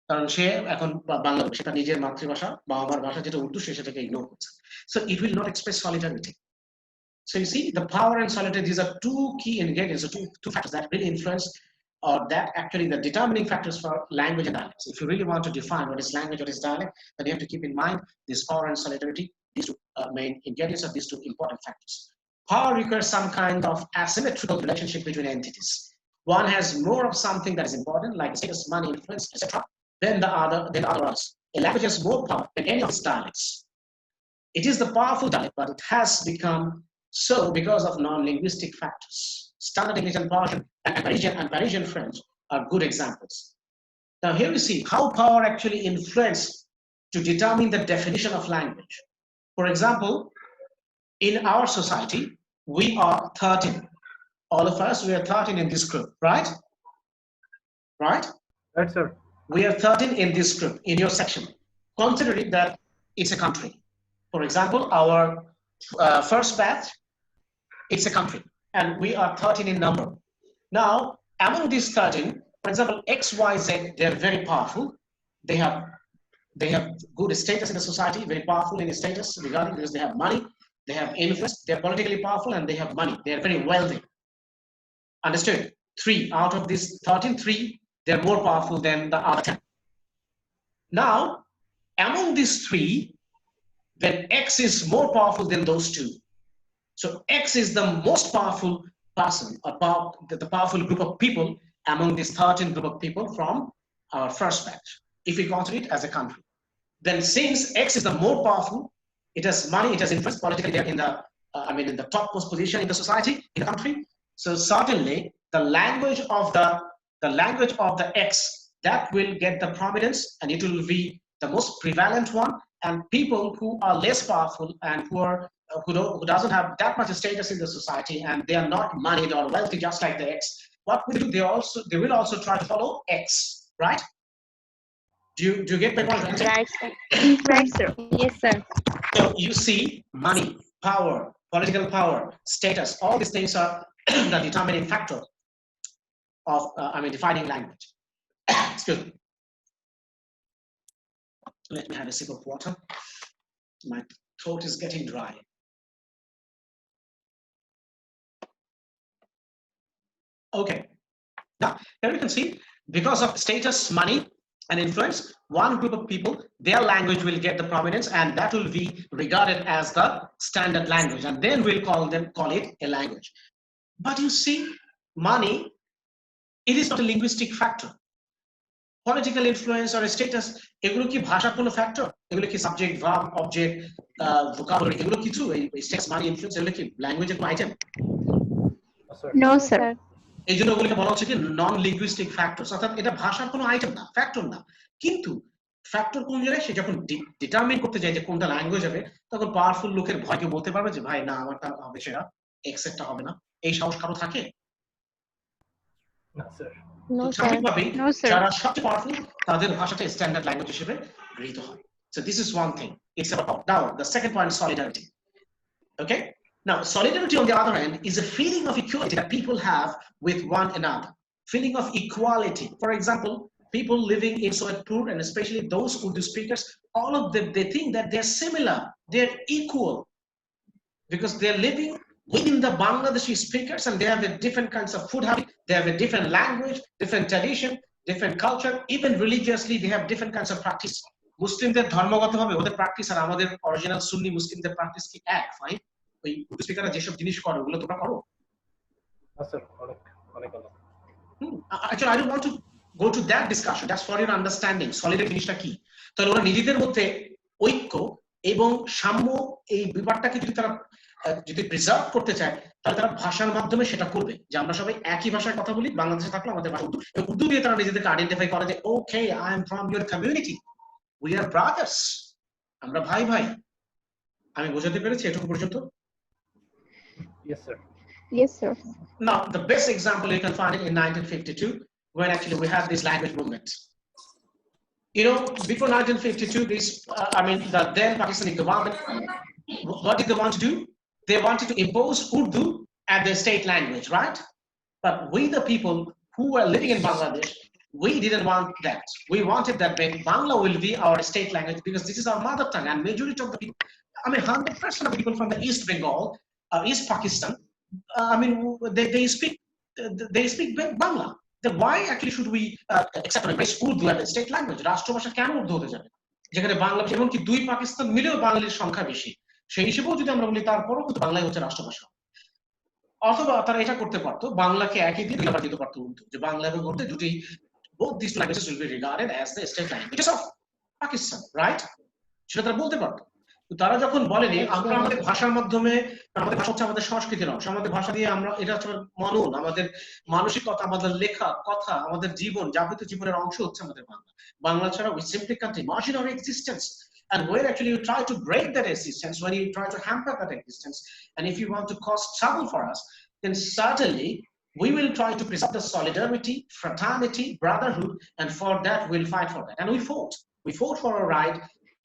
কারণ সে এখন বাংলা, সেটা নিজের মাতৃভাষা বা আমার ভাষা যেটা উর্দু, সে সেটাকে ইগনোর করছে। So it will not express solidarity. So you see, the power and solidarity, these are two key ingredients, or two factors that really influence, or that actually the determining factors for language and dialects. If you really want to define what is language, what is dialect, then you have to keep in mind this power and solidarity, these two main ingredients of these two important factors. Power requires some kind of asymmetrical relationship between entities. One has more of something that is important, like status, money, influence, etc., than the other others. A language has more power than any of its dialects. It is the powerful dialect, but it has become so because of non-linguistic factors. Standard English and Persian and Parisian French are good examples. Now here we see how power actually influenced to determine the definition of language. For example, in our society, we are 13. All of us, we are 13 in this group, right? Right? Right, sir. We are 13 in this group, in your section. Consider it that it's a country. For example, our first batch, it's a country, and we are 13 in number. Now, among these 13, for example, X, Y, Z, they're very powerful. They have good status in the society, very powerful in status regarding, because they have money, they have influence, they're politically powerful, and they have money. They're very wealthy. Understood? 3 out of these 13, 3, they're more powerful than the other 10. Now, among these 3, then X is more powerful than those 2. So X is the most powerful person, the powerful group of people among these 13 group of people from our first batch, if we consider it as a country. Then since X is the more powerful, it has money, it has influence politically, they're in the in the topmost position in the society, in the country. So certainly the language of the X, that will get the prominence, and it will be the most prevalent one. And people who are less powerful and who doesn't have that much status in the society, and they are not moneyed or wealthy just like the X, what will do? They will also try to follow X, right? Do you get my point? Right, sir. Right, sir. Yes, sir. So you see, money, power, political power, status, all these things are the determining factor of defining language. Excuse me. Let me have a sip of water. My throat is getting dry. Okay. Now, here you can see, because of status, money, and influence, one group of people, their language will get the prominence, and that will be regarded as the standard language, and then we'll call it a language. But you see, money, it is not a linguistic factor. Political influence or status, এগুলো কি ভাষার কোনো factor? এগুলো কি subject, verb, object, vocabulary, এগুলো কিছু এই status, মানি, influence, এগুলো কি ল্যাঙ্গুয়েজের কোনো আইটেম? No, sir. এই জন্য ওগুলোকে বলা হচ্ছে কি নন লিঙ্গুইস্টিক ফ্যাক্টরস, অর্থাৎ এটা ভাষার কোনো আইটেম না, ফ্যাক্টর না। কিন্তু ফ্যাক্টর কোন জায়গায়, সে যখন ডিটারমিন করতে যায় যে কোনটা ল্যাঙ্গুয়েজ হবে, তখন পাওয়ারফুল লোকের ভয়কে বলতে পারবে যে ভাই না, আমারটা হবে সেটা, এক্সেপ্টটা হবে না। এই সাহস কারো থাকে? না স্যার। স্বাভাবিকভাবেই No, sir. যারা সবচেয়ে পাওয়ারফুল, তাদের ভাষাটা স্ট্যান্ডার্ড ল্যাঙ্গুয়েজ হিসেবে গৃহীত হয়। So this is one thing. It's about now the second point is solidarity. Okay. Now, solidarity on the other hand is a feeling of equality that people have with one another. Feeling of equality. For example, people living in Soetpur, and especially those Urdu speakers, all of them, they think that they're similar, they're equal, because they're living within the Bangladeshi speakers, and they have a different kinds of food habit, they have a different language, different tradition, different culture, even religiously, they have different kinds of practice. মুসলিমদের ধর্মগতভাবে ওদের practice আর আমাদের original সুন্নি মুসলিমদের practice কি এক? Fine, ওই স্পিকাররা যেসব জিনিস করে ওগুলো তোমরা করো? স্যার অনেক অনেক ভালো। Actually, I don't want to go to that discussion. That's for your understanding. Solidarity জিনিসটা কি? তাহলে ওরা নিজেদের মধ্যে ঐক্য এবং সাম্য, এই ব্যাপারটাকে যদি তারা প্রিজার্ভ করতে চায়, তাহলে তারা ভাষার মাধ্যমে সেটা করবে। যে আমরা সবাই একই ভাষায় কথা বলি, বাংলাদেশে থাকলে আমাদের ভাষা উর্দু, এবং উর্দু দিয়ে তারা নিজেদেরকে আইডেন্টিফাই করে যে okay, I am from your community, we are brothers, আমরা ভাই ভাই। আমি বোঝাতে পেরেছি এটুকু পর্যন্ত? Yes, sir. Yes, sir. Now, the best example you can find in 1952, when actually we had this language movement. You know, before 1952, the then Pakistani government, what did they want to do? They wanted to impose Urdu as their state language, right? But we, the people who were living in Bangladesh, we didn't want that. We wanted that Bangla will be our state language, because this is our mother tongue, and majority of the people, 100% of the people from the East Bengal, East Pakistan, they speak Bangla. Then why actually should we accept and embrace Urdu as a state language? রাষ্ট্রভাষা কেন উর্দু হতে যাবে, যেখানে বাংলা, এমনকি দুই পাকিস্তান মিলেও বাঙালির সংখ্যা বেশি, সেই হিসেবেও যদি আমরা বলি, তারপরও কিন্তু বাংলাই হচ্ছে রাষ্ট্রভাষা। অথবা তারা এটা করতে পারতো, বাংলাকে একই দিয়ে আবার দিতে পারতো উর্দু, যে বাংলা এবং উর্দু দুটি, both these languages will be regarded as the state languages of Pakistan, right? সেটা তারা বলতে পারতো। তারা যখন বলেনি আমরা আমাদের ভাষার মাধ্যমে, আমাদের ভাষা হচ্ছে আমাদের সংস্কৃতির অংশ, আমাদের ভাষা দিয়ে আমরা, এটা হচ্ছে মনন, আমাদের মানসিকতা, আমাদের লেখা, কথা, আমাদের জীবন, যাবতীয় জীবনের অংশ হচ্ছে আমাদের বাংলা। বাংলা ছাড়া we simply can't imagine our existence. And when actually you try to break that existence, when you try to hamper that existence, and if you want to cause trouble for us, then certainly we will try to preserve the solidarity, fraternity, brotherhood, and for that we'll fight for that. And we fought for our right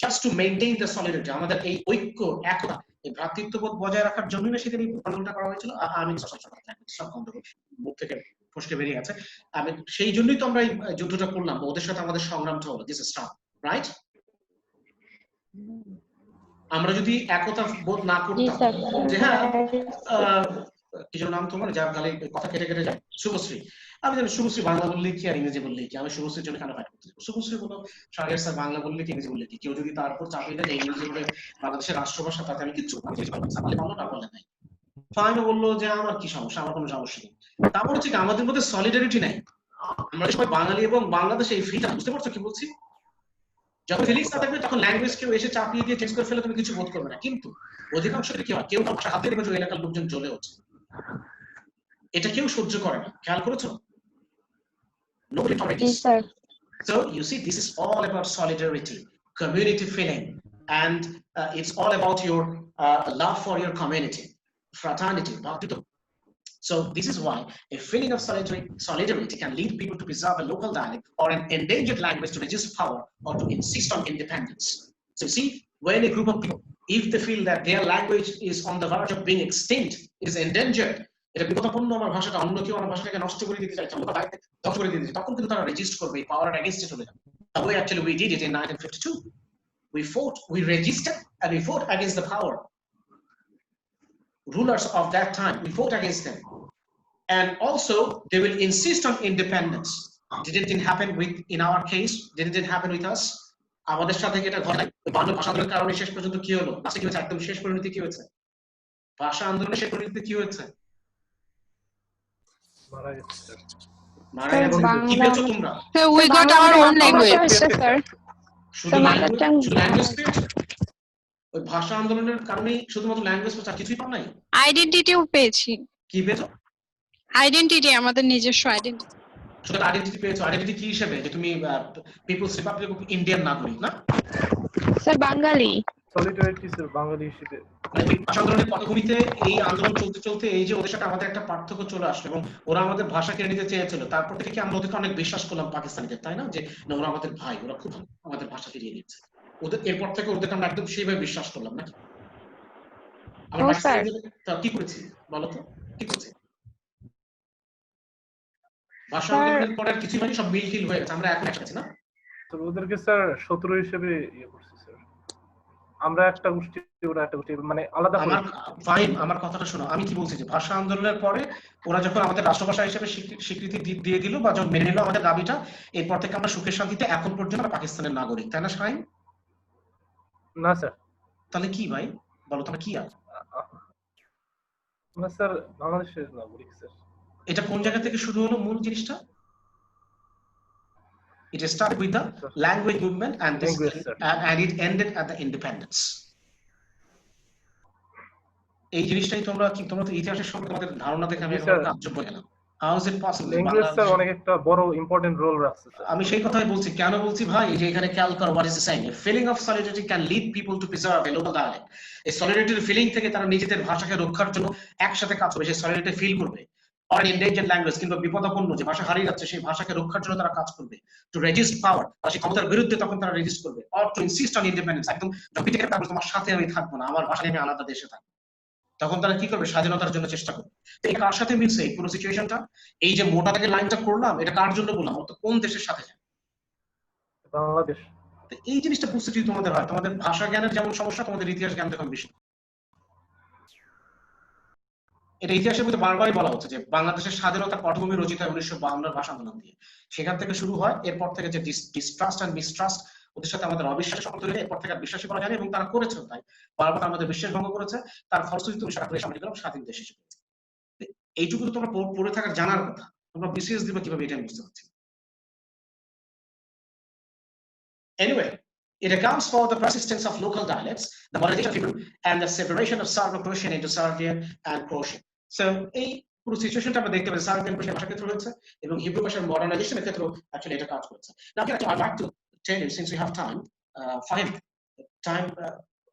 just to maintain the solidarity. আমাদের এই ঐক্য, একতা, এই ভ্রাতৃত্ববোধ বজায় রাখার জন্য সেদিন এই আন্দোলনটা করা হয়েছিল। সব মুখ থেকে ফসকে বেরিয়ে গেছে। সেই জন্যই তো আমরা এই যুদ্ধটা করলাম, ওদের সাথে আমাদের সংগ্রামটা হলো, দিস ইজ স্ট্রং, রাইট? আমরা যদি একতা বোধ না করতাম, যে হ্যাঁ, কি যেন নাম তোমার, যার গালে কথা কেটে কেটে যায়, শুভশ্রী, আমি জানি শুভশ্রী বাংলা বললে কি আর ইংরেজি বললে কি, আমি শুভশ্রীর জন্য কেন ফাইট করতে যাবো? শুভশ্রী বলো শাহরিয়ার স্যার বাংলা বললে কি ইংরেজি বললে কি, কেউ যদি তার উপর চাপিয়ে দেয় ইংরেজি বলে বাংলাদেশের রাষ্ট্রভাষা, তাতে আমি কিচ্ছু বাংলাটা বলে নাই। ফাইন বললো যে আমার কি সমস্যা, আমার কোনো সমস্যা নেই। তারপর হচ্ছে কি, আমাদের মধ্যে সলিডারিটি নাই, আমরা সবাই বাঙালি এবং বাংলাদেশে এই ফিলটা বুঝতে পারছো কি বলছি? যখন ফিলিংস না থাকবে তখন ল্যাঙ্গুয়েজ কেউ এসে চাপিয়ে দিয়ে চেঞ্জ করে ফেলে তুমি কিছু বোধ করবে না, কিন্তু অধিকাংশ ক্ষেত্রে কি হয়, কেউ ভাষা হাতে দেখবে ওই এলাকার লোকজন জ্বলে ওঠে, এটা কেউ সহ্য করে না। খেয়াল করেছো? Nobody G tolerates. Sir. So you see, this is all about solidarity, community feeling, and it's all about your love for your community, fraternity. So this is why a feeling of solidarity can lead people to preserve a local dialect or an endangered language to resist power or to insist on independence. So you see, when a group of people, if they feel that their language is on the verge of being extinct, it is endangered, এটা বিপদাপন্ন আমার ভাষাটা, অন্য কেউ আমার ভাষাটাকে নষ্ট করে দিতে চাইছে, আমরা দায়িত্ব ধ্বংস করে দিতে চাইছে, তখন কিন্তু তারা রেজিস্ট করবে, এই পাওয়ার এগেইনস্টে চলে যাবে। The way actually we did it in 1952. We fought, we resisted, and we fought against the power. Rulers of that time, we fought against them. And also, they will insist on independence. Didn't it happen in our case? Didn't it happen with us? আমাদের সাথে এটা ঘটে। বাংলা ভাষা আন্দোলনের কারণে শেষ পর্যন্ত কি হলো? লাস্টে কি হয়েছে? একদম শেষ পরিণতি কি হয়েছে? ভাষা আন্দোলনের শেষ পরিণতি কি হয়েছে? মারা গেছে স্যার। মারা গেছে। কি পেয়েছো তোমরা? We got our own language. Sir শুধু ল্যাঙ্গুয়েজ পেয়েছো? ওই ভাষা আন্দোলনের কারণে শুধুমাত্র ল্যাঙ্গুয়েজ পেয়েছো, আর কিছুই পাও নাই? আইডেন্টিটিও পেয়েছি। কি পেয়েছো? আইডেন্টিটি, আমাদের নিজস্ব আইডেন্টিটি। শুধু আইডেন্টিটি পেয়েছো। আইডেন্টিটি কি হিসেবে? যে তুমি পিপলস রিপাবলিক অফ ইন্ডিয়ান নাগরিক না? স্যার বাঙালি। সলিডারিটি স্যার বাঙালি হিসেবে। ভাষা আন্দোলনের পটভূমিতে এই আন্দোলন চলতে চলতে এই যে ওদের সাথে আমাদের একটা পার্থক্য চলে আসলো এবং ওরা আমাদের ভাষা কেড়ে নিতে চেয়েছিল, তারপর থেকে আমরা ওদেরকে অনেক বিশ্বাস করলাম পাকিস্তানিদের, তাই না? যে না, ওরা আমাদের ভাই, ওরা খুব আমাদের ভাষা ফিরিয়ে দিচ্ছে ওদের। এরপর থেকে ওদেরকে আমরা একদম সেইভাবে বিশ্বাস করলাম নাকি? আমরা পাকিস্তানিদের কি করেছি বলো তো? কি করেছি? ভাষা আন্দোলনের পরে আর কিছুই হয়নি, সব মিলটিল হয়ে গেছে, আমরা এখন একসাথে না? তো ওদেরকে স্যার শত্রু হিসেবে ইয়ে করছি স্যার। আমরা একটা গোষ্ঠী, ওরা একটা গোষ্ঠী, মানে আলাদা করে। ফাইন, আমার কথাটা শোনো। আমি কি বলছি যে ভাষা আন্দোলনের পরে ওরা যখন আমাদের রাষ্ট্রভাষা হিসেবে স্বীকৃতি দিয়ে দিল বা যখন মেনে নিল আমাদের দাবিটা, এরপর থেকে আমরা সুখে শান্তিতে এখন পর্যন্ত আমরা পাকিস্তানের নাগরিক, তাই না শাহিন? না স্যার। তাহলে কি ভাই বলো, তাহলে কি? আর না স্যার, বাংলাদেশের নাগরিক স্যার। এটা কোন জায়গা থেকে শুরু হলো মূল জিনিসটা? It started with the language movement and it ended at the independence. এই জিনিসটাই তোমরা তো ইতিহাসের সম্পর্কে তোমাদের ধারণা দেখে আমি আশ্চর্য হয়ে গেলাম। How is it possible? English sir অনেক একটা বড় ইম্পর্টেন্ট রোল রাখছে স্যার। আমি সেই কথাই বলছি। কেন বলছি ভাই? এই যে এখানে খেয়াল করো, what is it saying? A feeling of solidarity can lead people to preserve a local dialect. এই solidarity ফিলিং থেকে তারা নিজেদের ভাষাকে রক্ষার জন্য একসাথে কাজ করবে, সেই solidarity ফিল করবে। or an endangered language, কিংবা বিপদাপন্ন যে ভাষা হারিয়ে যাচ্ছে সেই ভাষাকে রক্ষার জন্য তারা কাজ করবে। to resist power, আর সেই ক্ষমতার বিরুদ্ধে তখন তারা রেজিস্ট করবে। or to insist on independence, একদম জপিতে তারপর তোমার সাথে আমি থাকবো না, আমার ভাষা নিয়ে আমি আলাদা দেশে থাকবো। তখন তারা কি করবে? স্বাধীনতার জন্য চেষ্টা করবে। তো এই কার সাথে মিলছে এই পুরো সিচুয়েশনটা? এই যে মোটা থেকে লাইনটা করলাম, এটা কার জন্য বললাম? তো কোন দেশের সাথে? বাংলাদেশ। তো এই জিনিসটা বুঝতে যদি তোমাদের হয়, তোমাদের ভাষা জ্ঞানের যেমন সমস্যা, তোমাদের ইতিহাস জ্ঞান তখন বেশি। এটা ইতিহাসের মধ্যে বারবারই বলা হচ্ছে যে বাংলাদেশের স্বাধীনতার পটভূমি রচিত হয় 1952 ভাষা আন্দোলন দিয়ে। সেখান থেকে শুরু হয়। এরপর থেকে যে ডিস্ট্রাস্ট এন্ড মিসট্রাস্ট, ওদের সাথে আমাদের অবিশ্বাসের সম্পর্ক তৈরি হয়। এরপর থেকে বিশ্বাসী করা যায় এবং তারা করেছে তাই বারবার আমাদের বিশ্বাস ভঙ্গ করেছে। তার ফলশ্রুতিতে 1948 স্বাধীন দেশ হিসেবে। এইটুকু তো তোমরা পড়ে থাকার জানার কথা, তোমরা বিসিএস দিবে কিভাবে এটা বুঝতে পারছি। Anyway, it accounts for the persistence of local dialects, the modernization of Hebrew, and the separation of Serbo-Croatian into Serbian and Croatian. So, এই পুরো সিচুয়েশনটা আমরা দেখতে পাই সার্বিয়ান ভাষার ভাষা ক্ষেত্রে হয়েছে এবং হিব্রু ভাষার মডার্নাইজেশনের ক্ষেত্রে অ্যাকচুয়ালি এটা কাজ করছে। Now, I'd like to tell you, since we have time,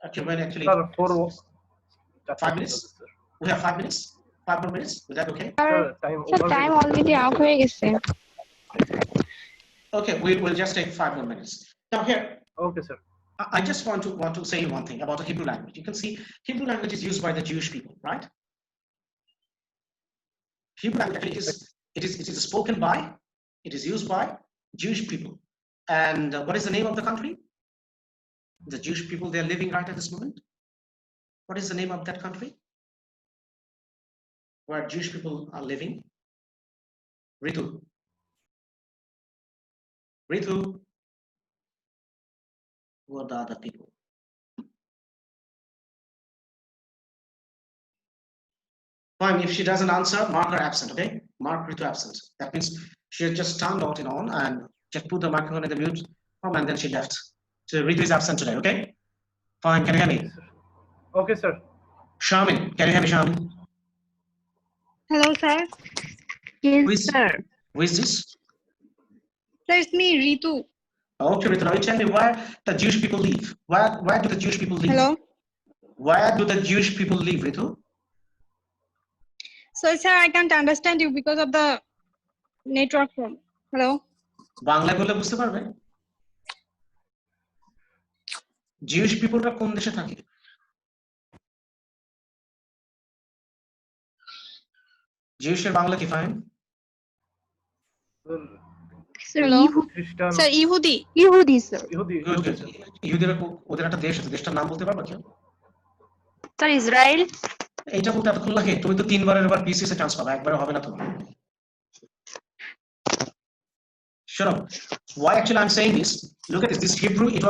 actually 5 minutes. We have 5 minutes. 5 more minutes. Is that okay? Time already out হয়ে গেছে। Okay, we'll just take 5 more minutes. Now here. Okay, sir. I just want to say one thing about the Hebrew language. You can see Hebrew language is used by the Jewish people, right? Hebrew language it is spoken by, it is used by Jewish people. And what is the name of the country? The Jewish people, they are living right at this moment. What is the name of that country where Jewish people are living? Ritu. Who are the other people? Fine, if she doesn't answer, mark her absent, okay? Mark Ritu absent. That means She had just turned it on and just put the microphone in the mute and then she left. So Ritu is absent today, okay? Fine, can you hear me? Okay, sir. Shamin, can you hear me, Shamin? Hello, sir. Yes, Who is, sir. who is this? Sir, it's me, Ritu. Okay, Ritu, now you tell me where the Jewish people live. Where do the Jewish people live? Hello. Where do the Jewish people live, Ritu? So, sir, I can't understand you because of the network problem. Hello. বাংলায় বললে বুঝতে পারবে? Jewish peopleরা কোন দেশে থাকে? Jewish এর বাংলা কি fine? Sir, Hello? খ্রিস্টান Sir, Yehudi. ইহুদি স্যার। ইহুদি Good, good. ইহুদিরা ওদের একটা দেশ আছে, দেশটার নাম বলতে পারবা কেউ? Sir Israel. এইটা বলতে এতক্ষণ লাগে? তুমি তো 3 বারের বার পিসিএস এ চান্স পাবে, একবারে হবে না তোমার। Sure. Why actually I'm saying this? Look at this. This Hebrew, it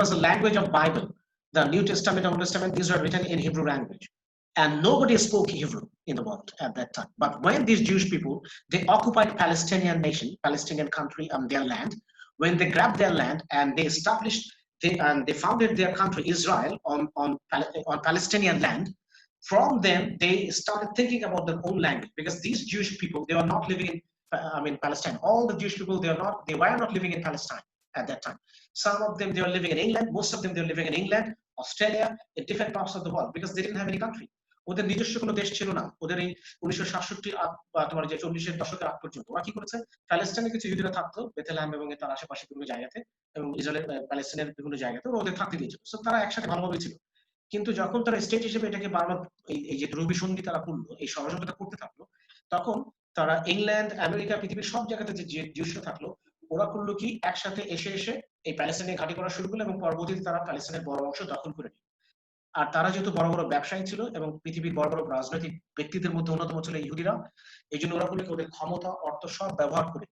was the language of Bible. The New Testament and Old Testament, these were written in Hebrew language. And nobody spoke Hebrew in the world at that time. But when these Jewish people, they occupied Palestinian nation, Palestinian country and their land, when they grabbed their land and they established, they founded their country, Israel, on Palestinian land, from them, they started thinking about their own language because these Jewish people, they were not living in Palestine. All the Jewish people, they were not living in Palestine at that time. Some of them, they were living in England. Most of them, they were living in England, Australia, in different parts of the world because they didn't have any country. ওদের নিজস্ব কোনো দেশ ছিল না। ওদের এই 1967 বা তোমার যে 40 এর দশকের আগ পর্যন্ত ওরা কি করেছে, প্যালেস্টাইনে কিছু ইহুদিরা থাকতো বেথলেহেম এবং তার আশেপাশে বিভিন্ন জায়গাতে, এবং ইসরায়েলের প্যালেস্টাইনের বিভিন্ন জায়গাতে ওদের থাকতে দিয়েছিল। সো তারা একসাথে ভালোভাবে ছিল। কিন্তু যখন তারা স্টেট হিসেবে এটাকে বারবার এই যে দ্রব্য সন্ধি তারা করলো, এই ষড়যন্ত্রটা করতে থাকলো, তখন তারা ইংল্যান্ড, আমেরিকা, পৃথিবীর সব জায়গাতে যে জিউস থাকলো, ওরা করলো কি একসাথে এসে এই প্যালেস্টাইনে ঘাঁটি করা শুরু করলো এবং পরবর্তীতে তারা প্যালেস্টাইনের বড় অংশ দখল করে নিল। আর তারা যেহেতু বড় বড় ব্যবসায়ী ছিল এবং পৃথিবীর বড় বড় রাজনৈতিক ব্যক্তিদের মধ্যে অন্যতম ছিল ইহুদিরা, এই জন্য ওরা বলে ওদের ক্ষমতা, অর্থ সব ব্যবহার করে,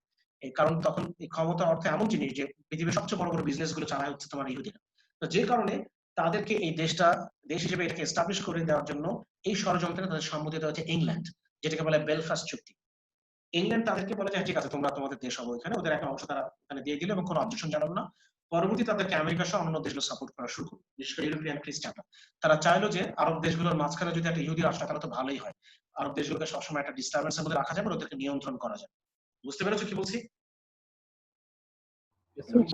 এই কারণ তখন এই ক্ষমতা অর্থ এমন জিনিস যে পৃথিবীর সবচেয়ে বড় বড় বিজনেস গুলো চালায় হচ্ছে তোমার ইহুদিরা। তো যে কারণে তাদেরকে এই দেশ হিসেবে এটাকে এস্টাবলিশ করে দেওয়ার জন্য এই ষড়যন্ত্রে তাদের সম্মতি দেওয়া হচ্ছে ইংল্যান্ড, যেটাকে বলে বেলফাস্ট চুক্তি। ইংল্যান্ড তাদেরকে বলে যে ঠিক আছে তোমরা তোমাদের দেশ হবো এখানে, ওদের একটা অংশ তারা এখানে দিয়ে দিল এবং কোনো অবজেকশন জানালো না। পরবর্তী তাদেরকে আমেরিকা সহ অন্য দেশগুলো সাপোর্ট করা শুরু করলো, বিশেষ করে ইউরোপিয়ান খ্রিস্টানরা। তারা চাইলো যে আরব দেশগুলোর মাঝখানে যদি একটা ইহুদি রাষ্ট্র তাহলে তো ভালোই হয়, আরব দেশগুলোকে সবসময় একটা ডিস্টারবেন্সের মধ্যে রাখা যাবে, ওদেরকে নিয়ন্ত্রণ করা যাবে। বুঝতে পেরেছো কি বলছি?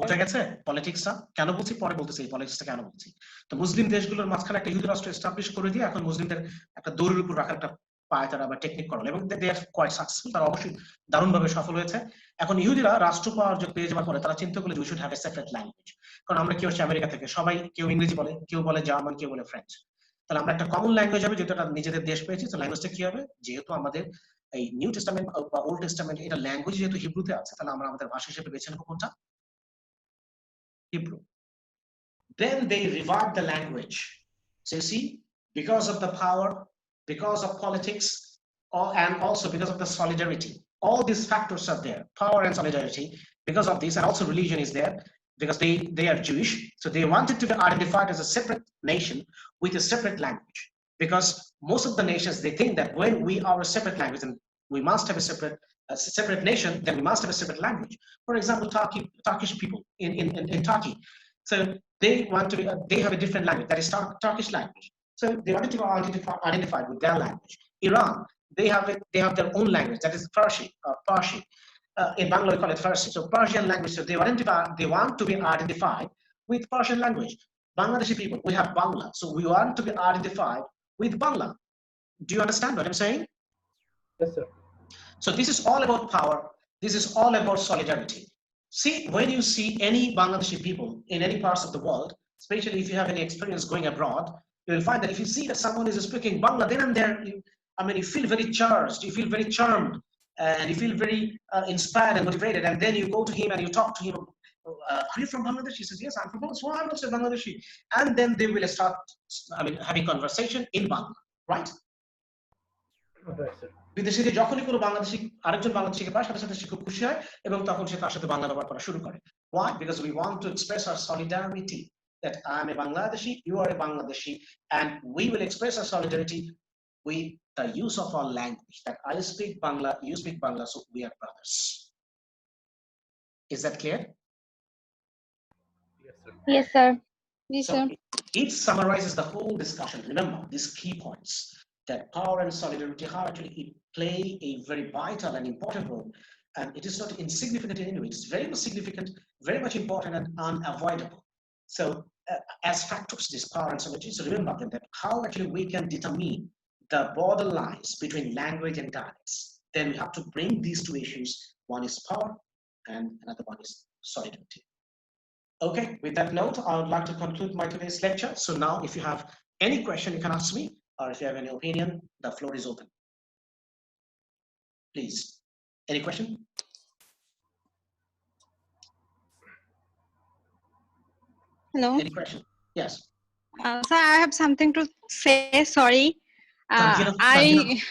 বোঝা গেছে পলিটিক্সটা কেন বলছি, পরে বলতেছি এই পলিটিক্সটা কেন বলছি। তো মুসলিম দেশগুলোর মাঝখানে একটা ইহুদি রাষ্ট্র এস্টাবলিশ করে দিয়ে এখন মুসলিমদের একটা দৌড়ের উপর রাখার একটা পায় তারা বা টেকনিক করালো, এবং দে আর কোয়াইট সাকসেসফুল, তারা অবশ্যই দারুণভাবে সফল হয়েছে। এখন ইহুদিরা রাষ্ট্র পাওয়ার যে পেয়ে যাওয়ার পরে তারা চিন্তা করলে we should have a separate language. কারণ আমরা কেউ হচ্ছে আমেরিকা থেকে, সবাই কেউ ইংরেজি বলে, কেউ বলে জার্মান, কেউ বলে ফ্রেঞ্চ। তাহলে আমরা একটা কমন ল্যাঙ্গুয়েজ হবে, যেটা নিজেদের দেশ পেয়েছি। তো ল্যাঙ্গুয়েজটা কি হবে, যেহেতু আমাদের এই নিউ টেস্টামেন্ট বা ওল্ড টেস্টামেন্ট এটা ল্যাঙ্গুয়েজ যেহেতু হিব্রুতে আছে, তাহলে আমরা আমাদের ভাষা হিসেবে বেছে নেবো কোনটা, Hebrew. Then they revived the language. So you see, because of the power, because of politics, and also because of the solidarity, all these factors are there, power and solidarity. Because of this, and also religion is there, because they are Jewish, so they wanted to be identified as a separate nation with a separate language. Because most of the nations, they think that when we are a separate language, and we must have a separate nation, then we must have a separate language. For example, Turkish people in Turkey, so they want to be, they have a different language, that is Turkish language. So they wanted to be identified with their language. Iran, they have their own language, that is Farsi. In Bangla we call it Farsi. So Persian language. So they want to be identified with Persian language. Bangladeshi people, we have Bangla, so we want to be identified with Bangla. Do you understand what I'm saying? Yes, sir. So this is all about power. This is all about solidarity. See, when you see any Bangladeshi people in any parts of the world, especially if you have any experience going abroad, you will find that if you see that someone is speaking Bangla, then and there, you feel very charged, you feel very charmed, and you feel very inspired and motivated. And then you go to him and you talk to him. Are you from Bangladesh? He says, yes, I'm from Bangladesh. So I'm also Bangladeshi. And then they will start, having conversation in Bangla, right? Right, sir. বিদেশিতে যখনই কোনো বাংলাদেশি আরেকজন বাংলাদেশিকে পায়, সাথে সাথে সে খুব খুশি হয় এবং তখন সে তার সাথে বাংলা ব্যবহার করা শুরু করে। Why? Because we want to express our solidarity, that I am a Bangladeshi, you are a Bangladeshi, and we will express our solidarity with the use of our language, that I speak Bangla, you speak Bangla, so we are brothers. Is that clear? Yes, sir. Yes, sir. Yes, So sir. it summarizes the whole discussion. Remember these key points, that power and solidarity, how actually it play a very vital and important role. And it is not insignificant in any way. It's very much significant, very much important and unavoidable. So as factors, this power and solidarity, so remember then that how actually we can determine the border lines between language and dialects. Then we have to bring these two issues. One is power and another one is solidarity. Okay, with that note, I would like to conclude my today's lecture. So now if you have any question, you can ask me, or if you have any opinion, the floor is open. Please, any question? Hello. Any question? Yes. Sir, I have something to say. Sorry. Tanjina,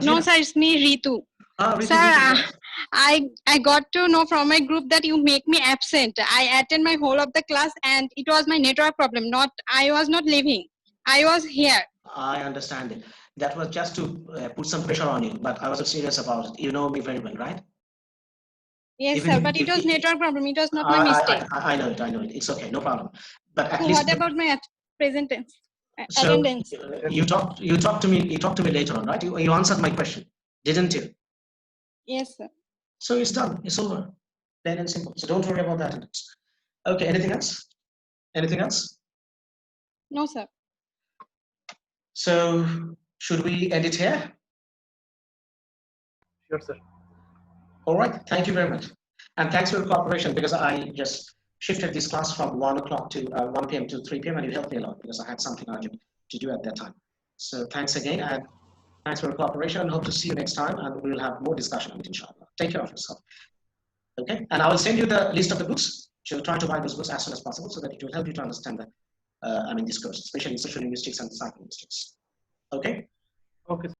No, sir, it's me, Ritu. Ritu, Sir, yes. I got to know from my group that you make me absent. I attend my whole of the class, and it was my network problem. I was not leaving. I was here. I understand it. That was just to put some pressure on you, but I wasn't serious about it. You know me very well, right? Yes, Even sir, if- but it was network problem. It was not my I mistake. I know it. I know it. It's okay. No problem. But at So least what about my presence? so Attendance? you talked to me later on, right? You answered my question, didn't you? Yes, sir. So it's done. It's over. Plain and simple. So don't worry about that. Okay. Anything else? Anything else? No, sir. So should we end it here? Sure, sir. All right. Thank you very much, and thanks for your cooperation, because I just shifted this class from 1 o'clock to 1 p.m. to 3 p.m. and you helped me a lot because I had something urgent to do at that time. So thanks again, and thanks for your cooperation, and hope to see you next time, and we'll have more discussion on it, inshallah. Take care of yourself. Okay, and I will send you the list of the books. So try to buy those books as soon as possible so that it will help you to understand the, this course, especially in social linguistics and psycholinguistics. Okay. Okay, sir.